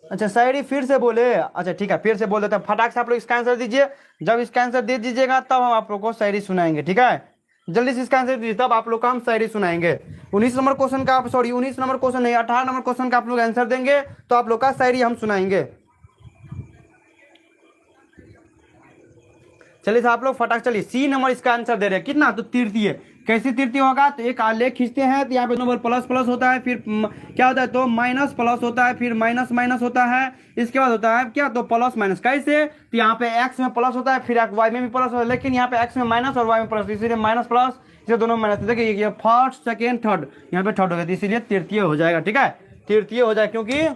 A: अच्छा शायरी फिर से बोले, अच्छा ठीक है फिर से बोल देते हैं, फटाक से आप लोग इसका आंसर दीजिए। जब इसका आंसर दे दीजिएगा तब हम आप लोग को शायरी सुनाएंगे। ठीक है, जल्दी से इसका आंसर दीजिए, तब आप लोग का हम शायरी सुनाएंगे। 19 नंबर क्वेश्चन का, सॉरी 19 नंबर क्वेश्चन नहीं, 18 नंबर क्वेश्चन का आप लोग आंसर देंगे तो आप लोग का शायरी हम सुनाएंगे। चलिए आप लोग फटाक, चलिए सी नंबर इसका आंसर दे रहे हैं, कितना, तो तृतीय। कैसे तृतीय होगा, तो एक आलेख खींचते हैं तो यहाँ पे नंबर प्लस प्लस होता है, फिर क्या होता है, तो माइनस प्लस होता है, फिर माइनस माइनस होता है, इसके बाद होता है क्या, तो प्लस माइनस। कैसे, तो यहाँ पे एक्स में प्लस होता है, फिर वाई में भी प्लस होता है, लेकिन यहाँ पे एक्स में माइनस और वाई में प्लस, इसीलिए माइनस प्लस, इसे दोनों माइनस। देखिए ये फर्स्ट सेकेंड थर्ड, यहाँ पे थर्ड हो गया, इसीलिए तृतीय हो जाएगा। ठीक है, तृतीय हो जाए, क्योंकि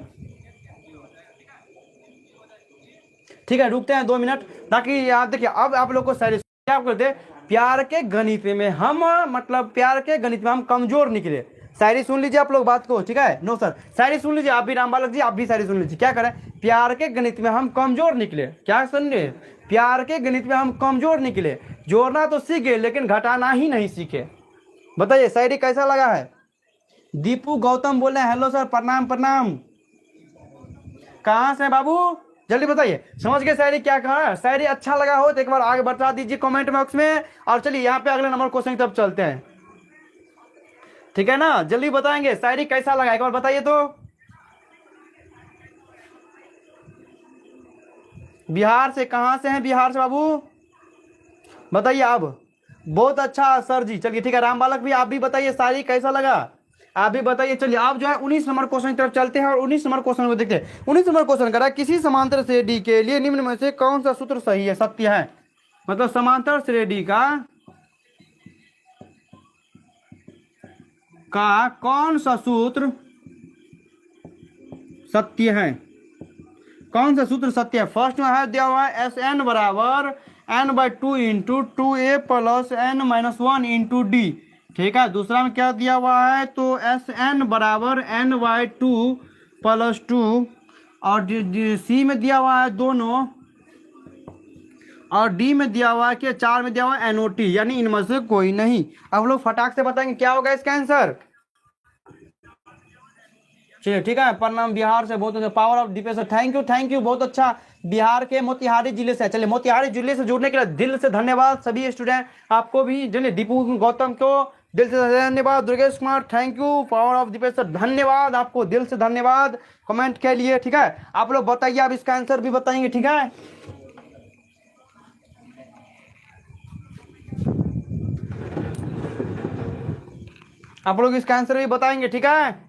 A: ठीक है, रुकते हैं 2 मिनट ताकि आप देखिए अब आप लोग को सारी क्या करते हैं, प्यार के गणित में हम मतलब प्यार के गणित में हम कमजोर निकले। शायरी सुन लीजिए आप लोग बात को, ठीक है। नो सर शायरी सुन लीजिए, आप भी राम बालक जी आप भी शायरी सुन लीजिए। क्या करें, प्यार के गणित में हम कमजोर निकले, क्या सुन रहे, प्यार के गणित में हम कमजोर निकले, जोड़ना तो सीखे लेकिन घटाना ही नहीं सीखे। बताइए शायरी कैसा लगा है, दीपू गौतम बोल रहे हैं, हेलो सर, प्रणाम प्रणाम। कहाँ से हैं बाबू, जल्दी बताइए। समझ गए शायरी क्या कहा है? शायरी अच्छा लगा हो तो एक बार आगे बता दीजिए कमेंट बॉक्स में। और चलिए यहाँ पे अगले नंबर क्वेश्चन की तरफ चलते हैं, ठीक है ना? जल्दी बताएंगे शायरी कैसा लगा, एक बार बताइए तो। बिहार से, कहाँ से हैं बिहार से बाबू, बताइए आप। बहुत अच्छा सर जी, चलिए ठीक है। राम बालक भी, आप भी बताइए शायरी कैसा लगा, आप भी बताइए। चलिए आप जो है 19 नंबर क्वेश्चन की तरफ चलते हैं और 19 नंबर क्वेश्चन को देखते हैं। 19 नंबर क्वेश्चन करा, किसी समांतर श्रेणी के लिए निम्न में से कौन सा सूत्र सही है, सत्य है? मतलब समांतर श्रेणी का कौन सा सूत्र सत्य है? कौन सा सूत्र सत्य है? फर्स्ट में है दिया हुआ है एस एन बराबर n/2 into 2a plus n-1 into d, ठीक है। दूसरा में क्या दिया हुआ है, तो एस एन बराबर n/2 प्लस 2, और सी में दिया हुआ है दोनों, और डी में दिया हुआ है कि 4 में दिया हुआ है NOT, यानी इनमें से कोई नहीं। अब लोग फटाक से बताएंगे क्या होगा इसका आंसर। चलिए ठीक है, प्रणाम बिहार से, बहुत अच्छा, power of defence, thank you, बहुत अच्छा। बिहार के मोतिहारी जिले से, चलिए मोतिहारी जिले से जुड़ने के लिए दिल से धन्यवाद सभी स्टूडेंट, आपको भी। चलिए दीपू गौतम को दिल से धन्यवाद, Durgesh Kumar thank you, power of defence धन्यवाद, आपको दिल से धन्यवाद कमेंट के लिए, ठीक है। आप लोग बताइए, आप इसका आंसर भी बताएंगे, ठीक है। आप लोग इसका आंसर भी बताएंगे, ठीक है।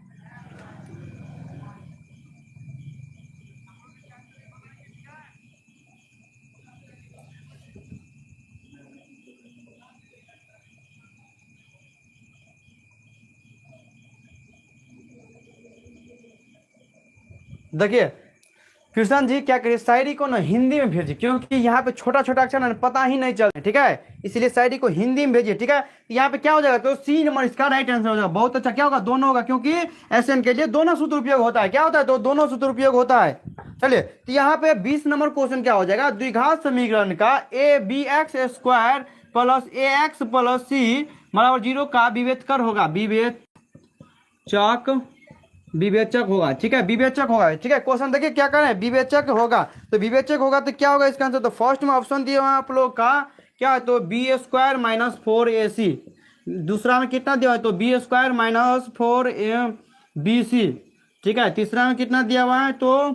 A: देखिए कृष्ण जी क्या करिए, शायरी को ना हिंदी में भेजिए, क्योंकि यहाँ पे छोटा छोटा अक्षर ना पता ही नहीं चल, ठीक है। इसलिए शायरी को हिंदी में भेजिए, ठीक है। यहाँ पे क्या हो जाएगा, तो सी नंबर इसका राइट आंसर हो जाएगा। बहुत अच्छा, क्या होगा, दोनों होगा, क्योंकि एसएन के लिए दोनों सूत्र उपयोग होता है। क्या होता है, तो दोनों सूत्र उपयोग होता है। चलिए तो यहाँ पे 20 नंबर क्वेश्चन क्या हो जाएगा, द्विघात समीकरण का AB(x² plus AX plus C बराबर 0 का विवेचक होगा, विवेचक होगा, ठीक है, विवेचक होगा, ठीक है। क्वेश्चन देखिए क्या करें, विवेचक होगा, तो विवेचक होगा तो क्या होगा इसका आंसर, तो फर्स्ट में ऑप्शन दिया हुआ आप लोग का क्या है, तो B² माइनस 4AC। दूसरा में कितना दिया हुआ है, तो B² माइनस 4BC, ठीक है। तीसरा में कितना दिया हुआ है, तो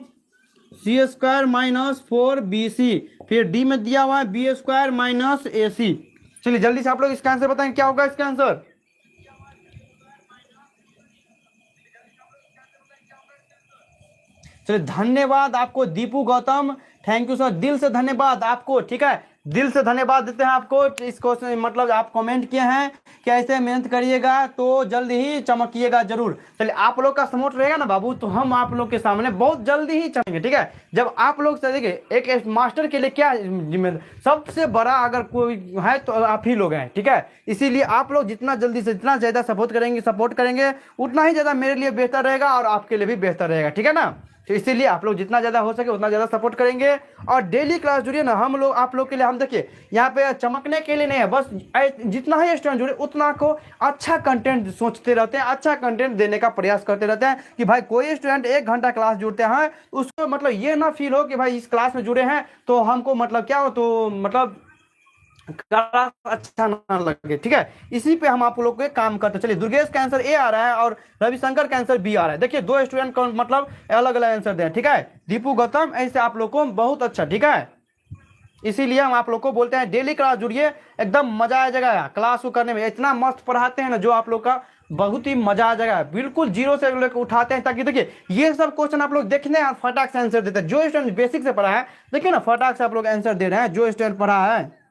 A: C² माइनस 4BC। फिर डी में दिया हुआ है B² माइनस AC। चलिए जल्दी से आप लोग इसका आंसर बताएं, क्या होगा इसका आंसर। चलिए धन्यवाद आपको Deepu Gautam, thank you sir, दिल से धन्यवाद आपको, ठीक है। दिल से धन्यवाद देते हैं आपको, इस क्वेश्चन मतलब आप कमेंट किए हैं कि ऐसे मेहनत करिएगा तो जल्द ही चमकिएगा जरूर। चलिए आप लोग का सपोर्ट रहेगा ना बाबू, तो हम आप लोग के सामने बहुत जल्दी ही चलेंगे, ठीक है। जब आप लोग से देखिए, एक मास्टर के लिए क्या जिम्मेदार, सबसे बड़ा अगर कोई है तो आप ही लोग हैं, ठीक है। इसीलिए आप लोग जितना जल्दी से जितना ज़्यादा सपोर्ट करेंगे उतना ही ज़्यादा मेरे लिए बेहतर रहेगा और आपके लिए भी बेहतर रहेगा, ठीक है ना। तो इसीलिए आप लोग जितना ज़्यादा हो सके उतना ज़्यादा सपोर्ट करेंगे और डेली क्लास जुड़िए ना, हम लोग आप लोग के लिए, हम देखिए यहाँ पे चमकने के लिए नहीं है, बस जितना ही स्टूडेंट जुड़े उतना को अच्छा कंटेंट सोचते रहते हैं, अच्छा कंटेंट देने का प्रयास करते रहते हैं कि भाई कोई स्टूडेंट 1 घंटा क्लास जुड़ते हैं उसको मतलब ये ना फील हो कि भाई इस क्लास में जुड़े हैं तो हमको मतलब क्या हो, तो मतलब क्लास अच्छा ना लगे, ठीक है। इसी पे हम आप लोग के काम करते। चलिए दुर्गेश का आंसर ए आ रहा है और रविशंकर का आंसर बी आ रहा है। देखिए दो स्टूडेंट को मतलब अलग अलग आंसर दें, ठीक है। दीपू गौतम ऐसे आप लोग को बहुत अच्छा, ठीक है। इसीलिए हम आप लोग को बोलते हैं डेली क्लास जुड़िए, एकदम मजा आ जाएगा क्लास को करने में, इतना मस्त पढ़ाते हैं ना जो आप लोग का बहुत ही मजा आ जाएगा, बिल्कुल जीरो से लेकर उठाते हैं, ताकि देखिए ये सब क्वेश्चन आप लोग देखने और फटाक से आंसर देते हैं। जो स्टूडेंट बेसिक से पढ़ा है देखिए ना, फटाक से आप लोग आंसर दे रहे हैं जो स्टूडेंट पढ़ा है।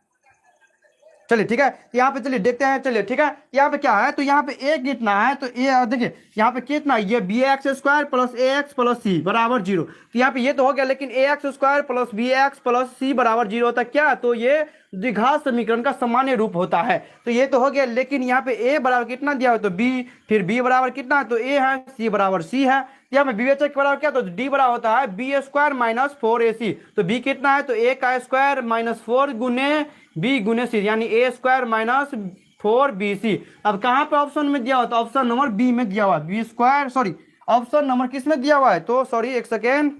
A: चलिए ठीक है, तो यहाँ पे चलिए देखते हैं, चलिए ठीक है। यहाँ पे क्या है, तो यहाँ पे ए कितना है, तो ए देखिए यहाँ पे कितना, ये BX² plus AX plus C बराबर 0। तो यहाँ पे ये तो हो गया, लेकिन AX² plus BX plus C बराबर 0 होता है क्या, तो ये द्विघात समीकरण का सामान्य रूप होता है। तो ये तो हो गया, लेकिन यहाँ पे ए बराबर कितना दिया हो, तो B, फिर B बराबर कितना है, तो A है, C बराबर C है। यहाँ पे विवेचक बराबर क्या, तो डी बराबर होता है B² माइनस 4AC। तो B कितना है, तो A का स्क्वायर माइनस 4 गुने B गुने C, यानी A² माइनस 4bc। अब कहाँ पे ऑप्शन में दिया हुआ, तो ऑप्शन नंबर बी में दिया हुआ, B square, sorry option number किस में दिया हुआ है, तो सॉरी एक सेकेंड,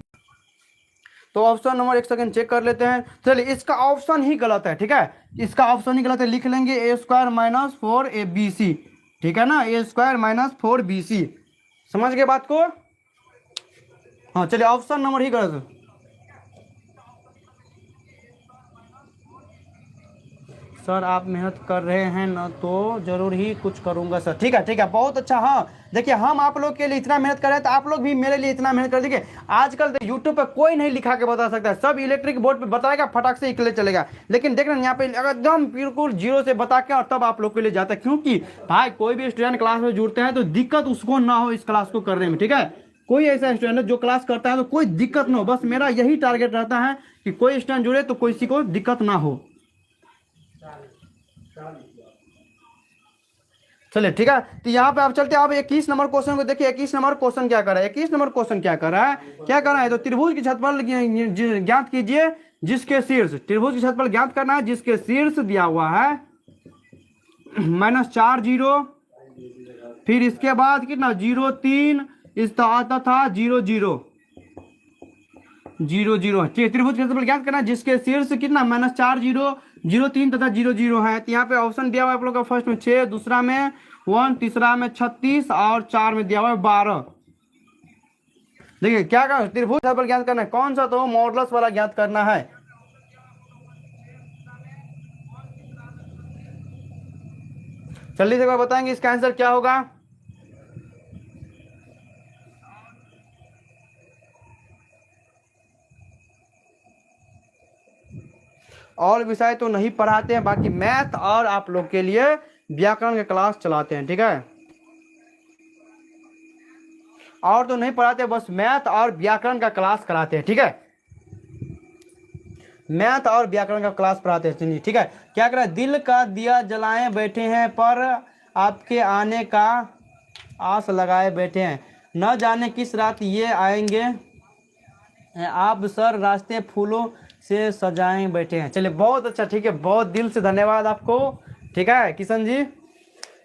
A: तो ऑप्शन नंबर एक सेकंड चेक कर लेते हैं। चलिए इसका ऑप्शन ही गलत है, ठीक है, इसका ऑप्शन ही गलत है, लिख लेंगे ए स्क्वायर माइनस 4abc, ठीक है ना, ए स्क्वायर माइनस 4bc। समझ गए बात को? हाँ चलिए ऑप्शन नंबर ही गलत है। सर आप मेहनत कर रहे हैं ना, तो जरूर ही कुछ करूंगा सर। ठीक है बहुत अच्छा। हाँ देखिए हम आप लोग के लिए इतना मेहनत कर रहे हैं, तो आप लोग भी मेरे लिए इतना मेहनत कर। देखिए आजकल यूट्यूब पे कोई नहीं लिखा के बता सकता है, सब इलेक्ट्रिक बोर्ड पे बताएगा, फटाक से निकले चलेगा। लेकिन देख रहे हैं यहाँ पे एकदम बिल्कुल जीरो से बता के और तब आप लोग के लिए जाता है, क्योंकि भाई कोई भी स्टूडेंट क्लास में जुड़ते हैं तो दिक्कत उसको ना हो इस क्लास को करने में। ठीक है, कोई ऐसा स्टूडेंट जो क्लास करता है तो कोई दिक्कत ना हो, बस मेरा यही टारगेट रहता है कि कोई स्टूडेंट जुड़े तो किसी को दिक्कत ना हो। चलिए ठीक है, तो यहाँ पे आप चलते हैं। आप 21 नंबर क्वेश्चन को देखिए। 21 नंबर क्वेश्चन क्या कर रहा है, 21 नंबर क्वेश्चन क्या कर रहा है, क्या करना है, तो त्रिभुज की क्षेत्रफल ज्ञात कीजिए जिसके शीर्ष, त्रिभुज की क्षेत्रफल ज्ञात करना है जिसके शीर्ष दिया हुआ है -4 0, फिर इसके बाद कितना 0 3, इस आता था 0 0 0 0। ठीक है, त्रिभुज क्षेत्रफल ज्ञात करना है जिसके शीर्ष कितना -4 0 0 3 तथा 0 0 है। तो यहाँ पे ऑप्शन दिया हुआ है आप लोग का, फर्स्ट में 6, दूसरा में 1, तीसरा में 36 और 4 में दिया हुआ है 12। देखिए क्या कर त्रिभुज क्षेत्रफल ज्ञात करना है, कौन सा, तो मॉडुलस वाला ज्ञात करना है। चलिए एक बार बताएंगे इसका आंसर क्या होगा। और विषय तो नहीं पढ़ाते हैं, बाकी मैथ और आप लोग के लिए व्याकरण के क्लास चलाते हैं। ठीक है, और तो नहीं पढ़ाते, बस मैथ और व्याकरण का क्लास कराते हैं। ठीक है, मैथ और व्याकरण का क्लास पढ़ाते हैं। चलिए ठीक है, क्या कर रहा है, दिल का दिया जलाए बैठे हैं पर आपके आने का आस लगाए बैठे हैं, न जाने किस रात ये आएंगे आप सर रास्ते फूलों से सजाए बैठे हैं। चलिए बहुत अच्छा, ठीक है, बहुत दिल से धन्यवाद आपको। ठीक है किशन जी,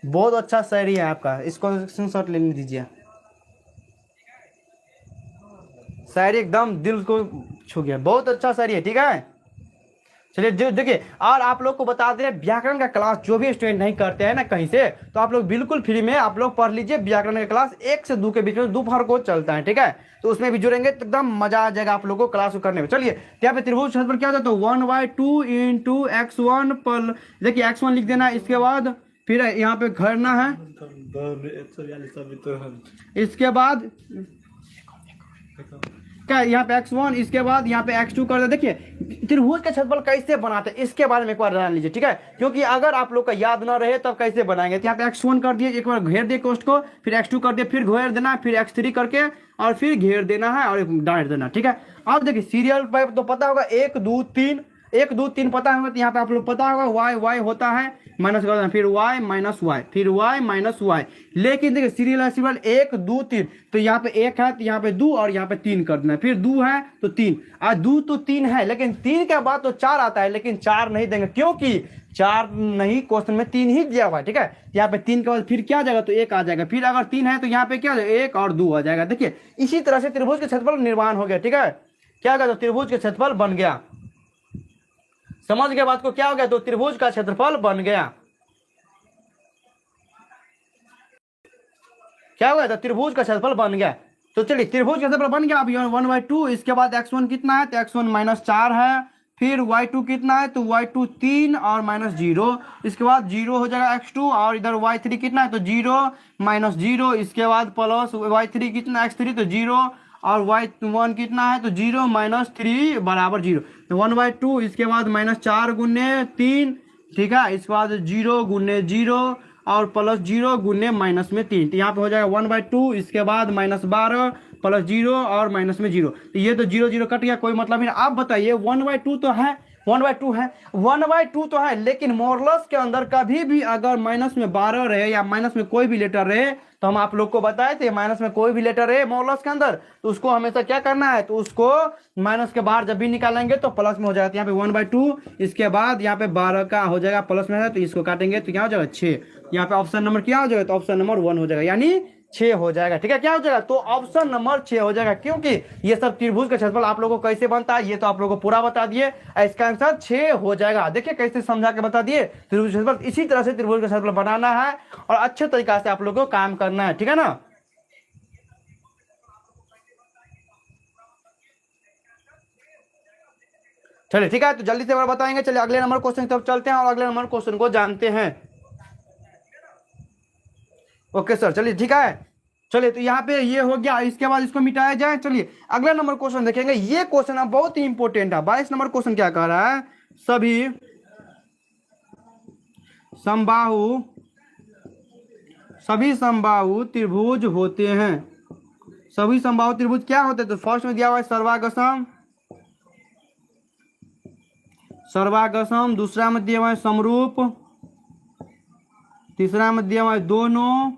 A: बहुत अच्छा शायरी है आपका, इसको स्क्रीनशॉट लेने दीजिए। शायरी एकदम दिल को छू गया, बहुत अच्छा शायरी है। ठीक है चलिए देखिए, और आप लोग को बता दें व्याकरण का क्लास जो भी स्टूडेंट नहीं करते हैं ना कहीं से, तो आप लोग बिल्कुल फ्री में आप लोग पढ़ लीजिए। व्याकरण का क्लास 1 से 2 के बीच में दोपहर को चलता है। ठीक है, तो उसमें भी जुड़ेंगे तो एकदम मजा आ जाएगा आप लोगों को क्लास को करने में। चलिए यहाँ पे त्रिभुज क्षेत्रफल क्या होता है, तो 1/2 इंटू x1 पर, देखिए x1 लिख देना, इसके बाद फिर यहाँ पे घरना है, इसके बाद क्या यहाँ पे x1, इसके बाद यहाँ पे x2 कर दे। देखिए त्रिभुज का क्षेत्रफल कैसे बनाते हैं इसके बारे में एक बार जान लीजिए। ठीक है, क्योंकि अगर आप लोग का याद ना रहे तब कैसे बनाएंगे, तो यहाँ पे x1 कर दिए, एक बार घेर दिए कोष्ठ को, फिर x2 कर दिए, फिर घेर देना, फिर x3 करके और फिर घेर देना है और डाल देना। ठीक है, अब देखिए सीरियल पर तो पता होगा 1 2 3, 1 2 3 पता होगा, तो यहाँ पे आप लोग पता होगा y होता है माइनस कर देना, फिर y माइनस y, फिर y माइनस y। लेकिन देखिए सीरियल है सिंबल 1 2 3, तो यहाँ पे 1 है तो यहाँ पे 2 और यहाँ पे 3 कर देना, फिर 2 है तो 3, और 2 तो 3 है, लेकिन 3 के बाद तो 4 आता है, लेकिन 4 नहीं देंगे क्योंकि 4 नहीं, क्वेश्चन में 3 ही दिया हुआ है। ठीक है, यहाँ पे 3 के बाद फिर क्या आ जाएगा, तो 1 आ जाएगा, फिर अगर 3 है तो यहाँ पे क्या 1 और 2 आ जाएगा। देखिए इसी तरह से त्रिभुज के क्षेत्रफल निर्माण हो गया। ठीक है, क्या होगा, तो त्रिभुज के क्षेत्रफल बन गया। समझ गए बात को, क्या हो गया, तो त्रिभुज का क्षेत्रफल बन गया। क्या हो गया, तो त्रिभुज का क्षेत्रफल बन गया। तो चलिए त्रिभुज का क्षेत्रफल बन गया। अब 1/2, इसके बाद x1 कितना है, तो x1 -4 है, फिर y2 कितना है, तो y2 3 और -0, इसके बाद 0 हो जाएगा x2, और इधर y3 कितना है, तो 0 -0, इसके बाद प्लस y3 कितना x3, तो 0, और y1 कितना है, तो 0 -3 बराबर 0, तो 1/2, इसके बाद -4 गुने 3, ठीक है, इसके बाद 0 गुने 0 और प्लस 0 गुने माइनस में 3, तो यहाँ पे हो जाएगा 1/2, इसके बाद -12 प्लस 0 और माइनस में 0, तो ये तो 0 0 कट गया, कोई मतलब नहीं। आप बताइए 1/2 तो है, 1/2 है, 1/2 तो है, लेकिन मॉडुलस के अंदर कभी भी अगर माइनस में 12 रहे या माइनस में कोई भी लेटर रहे, तो हम आप लोग को बताए थे माइनस में कोई भी लेटर रहे मॉडुलस के अंदर तो उसको हमेशा क्या करना है, तो उसको माइनस के बाहर जब भी निकालेंगे तो प्लस में हो जाएगा। तो यहाँ पे 1/2, इसके बाद यहाँ पे 12 का हो जाएगा प्लस में है, तो इसको काटेंगे तो क्या हो जाएगा 6। यहाँ पे ऑप्शन नंबर क्या हो जाएगा, तो ऑप्शन नंबर 1 हो जाएगा, यानी 6 हो जाएगा। ठीक है, क्या हो जाएगा, तो ऑप्शन नंबर 6 हो जाएगा, क्योंकि ये सब त्रिभुज का क्षेत्रफल आप लोगों को कैसे बनता है ये तो आप लोगों को पूरा बता दिए। इसका आंसर 6 हो जाएगा। देखिए कैसे समझा के बता दिए, त्रिभुज का क्षेत्रफल इसी तरह से त्रिभुज का क्षेत्रफल बनाना है और अच्छे तरीका से आप लोगों को काम करना है। ठीक है ना, चलिए ठीक है, तो जल्दी से बताएंगे। चलिए अगले नंबर क्वेश्चन की तरफ चलते हैं और अगले नंबर क्वेश्चन को जानते हैं। ओके सर, चलिए ठीक है। चलिए तो यहाँ पे ये हो गया, इसके बाद इसको मिटाया जाए। चलिए अगला नंबर क्वेश्चन देखेंगे। ये क्वेश्चन अब बहुत ही इंपॉर्टेंट है। 22 नंबर क्वेश्चन क्या कह रहा है, सभी समबाहु त्रिभुज होते हैं। सभी समबाहु त्रिभुज क्या होते हैं, तो फर्स्ट में दिया हुआ है सर्वागसम, दूसरा में दिया हुआ है समरूप, तीसरा में दिया हुआ है दोनों,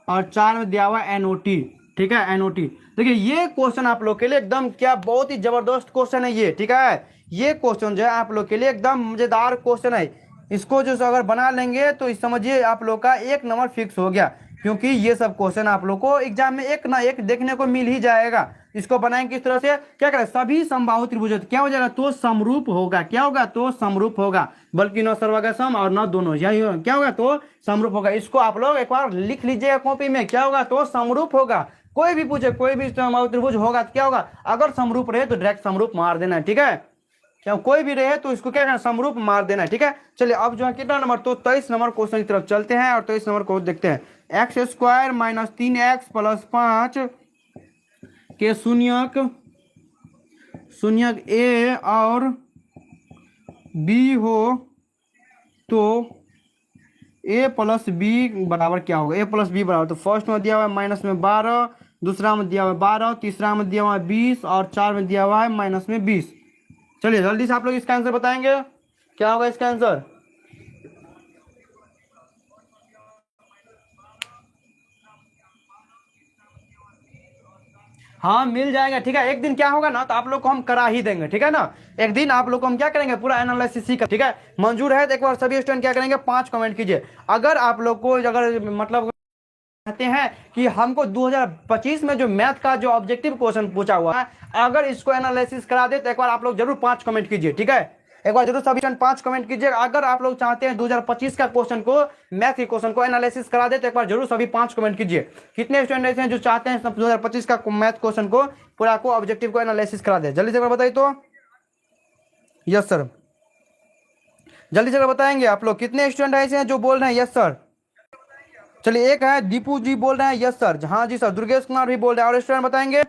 A: और 4 में दिया हुआ है एनओटी। ठीक है, एनओटी। देखिए ये क्वेश्चन आप लोग के लिए एकदम क्या बहुत ही जबरदस्त क्वेश्चन है ये। ठीक है, ये क्वेश्चन जो है आप लोग के लिए एकदम मजेदार क्वेश्चन है। इसको जो अगर बना लेंगे तो इस समझिए आप लोग का 1 नंबर फिक्स हो गया, क्योंकि ये सब क्वेश्चन आप लोग को एग्जाम में एक ना एक देखने को मिल ही जाएगा। इसको बनाएंगे किस तरह से, क्या करें, सभी समबाहु त्रिभुज क्या हो जाएगा, तो समरूप होगा। क्या होगा, तो समरूप होगा, बल्कि न सर्वागसम और न दोनों, यही क्या होगा, तो समरूप होगा। इसको आप लोग एक बार लिख लीजिएगा कॉपी में, क्या होगा, तो समरूप होगा। कोई भी पूछे कोई भी समबाहु त्रिभुज होगा तो क्या होगा, अगर समरूप रहे तो डायरेक्ट समरूप मार देना है। ठीक है, क्या कोई भी रहे तो इसको क्या करना, समरूप मार देना है। ठीक है, चलिए अब जो है कितना नंबर, तो 23 नंबर क्वेश्चन की तरफ चलते हैं और 23 नंबर को देखते हैं। x² - 3x + 5 के शून्यक a और b हो तो a + b बराबर क्या होगा, a + b बराबर, तो फर्स्ट में दिया हुआ है माइनस में 12, दूसरा में दिया हुआ है 12, तीसरा में दिया हुआ है 20 और 4 में दिया हुआ है माइनस में 20। चलिए जल्दी से आप लोग इसका आंसर बताएंगे, क्या होगा इसका आंसर। हाँ मिल जाएगा। ठीक है, एक दिन क्या होगा ना, तो आप लोग को हम करा ही देंगे। ठीक है ना, एक दिन आप लोग को हम क्या करेंगे, पूरा एनालिसिस ही कर। ठीक है, मंजूर है तो एक बार सभी स्टूडेंट क्या करेंगे, 5 कमेंट कीजिए। अगर आप लोग को अगर मतलब कहते हैं कि हमको 2025 में जो मैथ का जो ऑब्जेक्टिव क्वेश्चन पूछा हुआ है, अगर इसको एनालिसिस करा दे तो एक बार आप लोग जरूर 5 कमेंट कीजिए। ठीक है, एक बार जरूर सभी 5 कमेंट कीजिए। अगर आप लोग चाहते हैं 2025 का क्वेश्चन को, मैथ के क्वेश्चन को एनालिसिस करा दे तो एक बार जरूर सभी 5 कमेंट कीजिए। कितने स्टूडेंट ऐसे हैं जो चाहते हैं 2025 का मैथ क्वेश्चन को पूरा को ऑब्जेक्टिव को एनालिसिस करा दे, जल्दी से बताइए तो। यस सर, जल्दी से बताएंगे आप लोग कितने स्टूडेंट ऐसे हैं जो बोल रहे हैं यस सर। चलिए एक है दीपू जी बोल रहे हैं यस सर, हाँ जी सर। दुर्गेश कुमार भी बोल रहे हैं, और स्टूडेंट बताएंगे।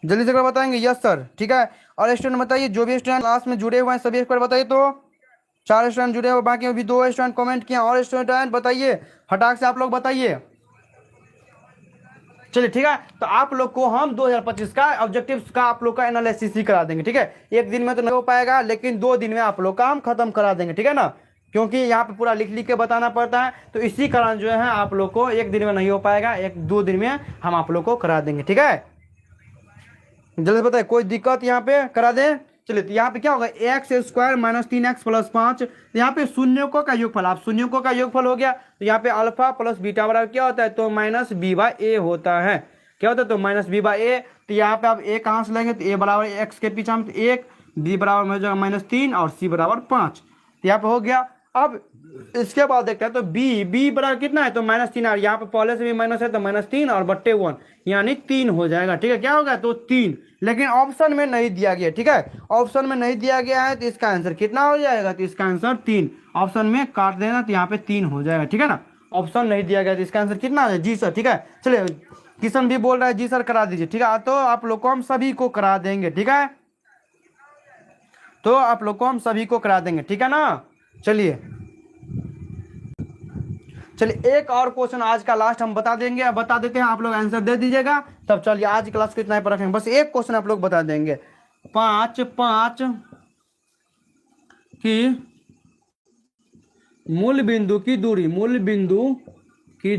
A: जल्दी से बताएंगे यस सर। ठीक है, और स्टूडेंट बताइए, जो भी स्टूडेंट क्लास में जुड़े हुए हैं सभी एक बार बताइए तो। 4 स्टूडेंट जुड़े हुए, बाकी अभी 2 स्टूडेंट कमेंट किए, और स्टूडेंट बताइए फटाक से आप लोग बताइए। चलिए ठीक है, तो आप लोग को हम 2025 का ऑब्जेक्टिव्स का आप लोग का एनालिसिस ही करा देंगे। ठीक है, एक दिन में तो नहीं हो पाएगा, लेकिन 2 दिन में आप लोग का हम खत्म करा देंगे। ठीक है ना, क्योंकि यहाँ पे पूरा लिख लिख के बताना पड़ता है, तो इसी कारण जो है आप लोग को एक दिन में नहीं हो पाएगा, 1-2 दिन में हम आप लोग को करा देंगे। ठीक है, जल्दी बताइए, कोई दिक्कत यहाँ पे करा दें। चलिए तो यहाँ पे क्या होगा, x² - 3x + 5, यहाँ पे शून्यों का योगफल, आप शून्यों का योगफल हो गया, तो यहाँ पे अल्फा + बीटा बराबर क्या होता है, तो -b/a होता है। क्या होता है, तो -b/a। तो यहाँ पे आप a कहाँ से लेंगे, तो a बराबर x के पीछे में 1, b बराबर में जाएगा -3 और c बराबर 5। तो यहाँ पे हो गया। अब इसके बाद देखते हैं, तो b बराबर कितना है, तो -3, और यहाँ पे पहले से भी माइनस है तो -3 और बट्टे 1 यानी 3 हो जाएगा। ठीक है, क्या होगा, तो 3, लेकिन ऑप्शन में नहीं दिया गया। ठीक है, ऑप्शन में नहीं दिया गया है, तो इसका आंसर कितना हो जाएगा, तो इसका आंसर 3। ऑप्शन में काट देना तो यहाँ पे 3 हो जाएगा। ठीक है ना, ऑप्शन नहीं दिया गया तो इसका आंसर कितना है, जी सर। ठीक है, चलिए किशन भी बोल रहा है जी सर करा दीजिए। ठीक है, तो आप लोग को हम सभी को करा देंगे। ठीक है, तो आप लोग को हम सभी को करा देंगे। ठीक है ना, चलिए चलिए एक और क्वेश्चन आज का लास्ट हम बता देंगे, अब बता देते हैं, आप लोग आंसर दे दीजिएगा। तब चलिए आज क्लास को इतना ही पर रखेंगे, बस एक क्वेश्चन आप लोग बता देंगे। 5 5 की मूल बिंदु की दूरी, मूल बिंदु की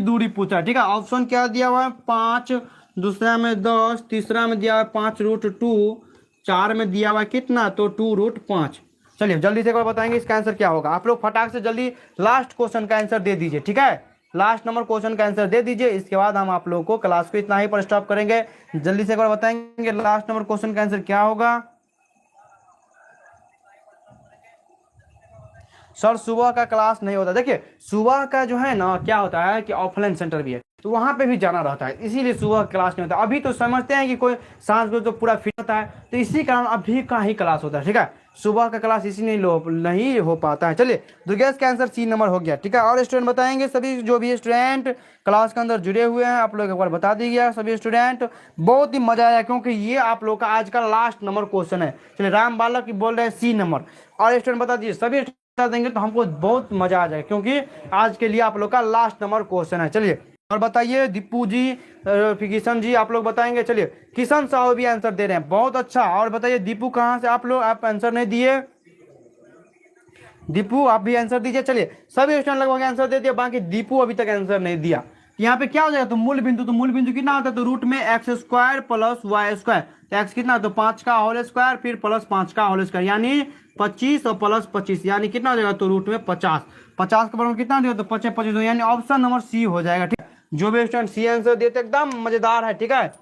A: दूरी पूछा, ठीक है। ऑप्शन क्या दिया हुआ है, 5, दूसरा में 10, तीसरा में दिया हुआ है 5√2, 4 में दिया हुआ है कितना, तो 2√5। चलिए जल्दी से एक बार बताएंगे इसका आंसर क्या होगा। आप लोग फटाक से जल्दी लास्ट क्वेश्चन का आंसर दे दीजिए, ठीक है। लास्ट नंबर क्वेश्चन का आंसर दे दीजिए, इसके बाद हम आप लोगों को क्लास को इतना ही पर स्टॉप करेंगे। जल्दी से एक बार बताएंगे लास्ट नंबर क्वेश्चन का आंसर क्या होगा। सर सुबह का क्लास नहीं होता, देखिए सुबह का जो है ना क्या होता है कि ऑफलाइन सेंटर भी है, तो वहां पे भी जाना रहता है, इसीलिए सुबह क्लास नहीं होता। अभी तो समझते हैं कि कोई सांस को तो पूरा फिट होता है, तो इसी कारण अभी का ही क्लास होता है, ठीक है। सुबह का क्लास इसी नहीं हो पाता है। चलिए दुर्गेश का आंसर सी नंबर हो गया, ठीक है। और स्टूडेंट बताएंगे, सभी जो भी स्टूडेंट क्लास के अंदर जुड़े हुए हैं, आप लोग एक बार बता दीजिए सभी स्टूडेंट। बहुत ही मजा आया क्योंकि ये आप लोग का आज का लास्ट नंबर क्वेश्चन है। चलिए राम बालक बोल रहे हैं सी नंबर, और स्टूडेंट बता दीजिए, सभी देंगे तो हमको बहुत मजा आ जाए, क्योंकि आज के लिए आप लोग का लास्ट नंबर क्वेश्चन है। चलिए और बताइए दीपू जी, किशन जी आप लोग बताएंगे। चलिए किशन साहब भी आंसर दे रहे हैं, बहुत अच्छा। और बताइए दीपू कहाँ से, आप लोग आप आंसर नहीं दिए, दीपू आप भी आंसर दीजिए। चलिए सभी स्टूडेंट लगभग आंसर दे दिया, बाकी दीपू अभी तक आंसर नहीं दिया। यहाँ पे क्या हो जाएगा, तो मूल बिंदु कितना होता है, तो रूट में x² + y², तो x कितना, तो 5 का होल स्क्वायर फिर प्लस 5 का होल स्क्वायर, यानी 25 और प्लस 25, यानी कितना हो जाएगा, तो रूट में 50। 50 का बराबर कितना दिया, तो 25 25, यानी ऑप्शन नंबर सी हो जाएगा, ठीक है। जो भी स्टूडेंट सी आंसर देते एकदम मजेदार है, ठीक है।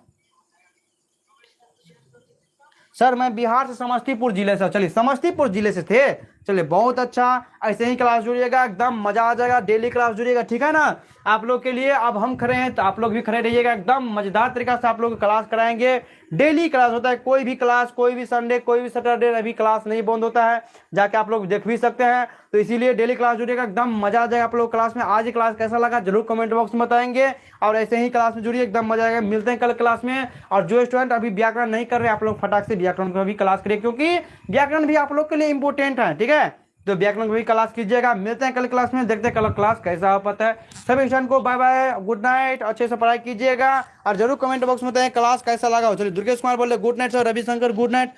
A: सर मैं बिहार से समस्तीपुर जिले से, चलिए समस्तीपुर जिले से थे, चलिए बहुत अच्छा। ऐसे ही क्लास जुड़िएगा, एकदम मजा आ जाएगा, डेली क्लास जुड़िएगा, ठीक है ना। आप लोग के लिए अब हम खड़े हैं, तो आप लोग भी खड़े रहिएगा, एकदम मजेदार तरीका से आप लोग क्लास कराएंगे। डेली क्लास होता है, कोई भी क्लास, कोई भी संडे, कोई भी सैटरडे अभी क्लास नहीं बंद होता है, जाके आप लोग देख भी सकते हैं। तो इसीलिए डेली क्लास जुड़िएगा, एकदम मजा आ जाएगा आप लोग क्लास में। आज ही क्लास कैसा लगा जरूर कमेंट बॉक्स में बताएंगे, और ऐसे ही क्लास में जुड़िए, एकदम मजा आएगा। मिलते हैं कल क्लास में। और जो स्टूडेंट अभी व्याकरण नहीं कर रहे, आप लोग फटाक से व्याकरण को भी क्लास करिए, क्योंकि व्याकरण भी आप लोग के लिए इंपॉर्टेंट है, ठीक है। तो व्याकरण को भी क्लास कीजिएगा। मिलते हैं कल क्लास में, देखते हैं कल क्लास कैसा हो पाता है। सभी स्टूडेंट को बाय बाय, गुड नाइट, अच्छे से पढ़ाई कीजिएगा, और जरूर कमेंट बॉक्स में बताएं क्लास कैसा लगा हो। चलिए दुर्गेश कुमार बोल रहे good night sir, Ravishankar good night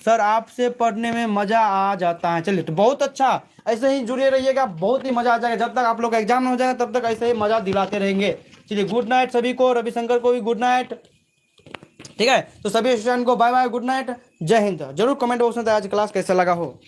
A: sir, आपसे पढ़ने में मजा आ जाता है। चलिए तो बहुत अच्छा, ऐसे ही जुड़े रहिएगा, बहुत ही मजा आ जाएगा। जब तक आप लोग का एग्जाम हो जाएगा तब तक ऐसे ही मजा दिलाते रहेंगे। चलिए गुड नाइट सभी को, रविशंकर को भी गुड नाइट, ठीक है। तो सभी स्टूडेंट को बाय बाय, गुड नाइट, जय हिंद। जरूर कमेंट बॉक्स में आज क्लास कैसा लगा हो।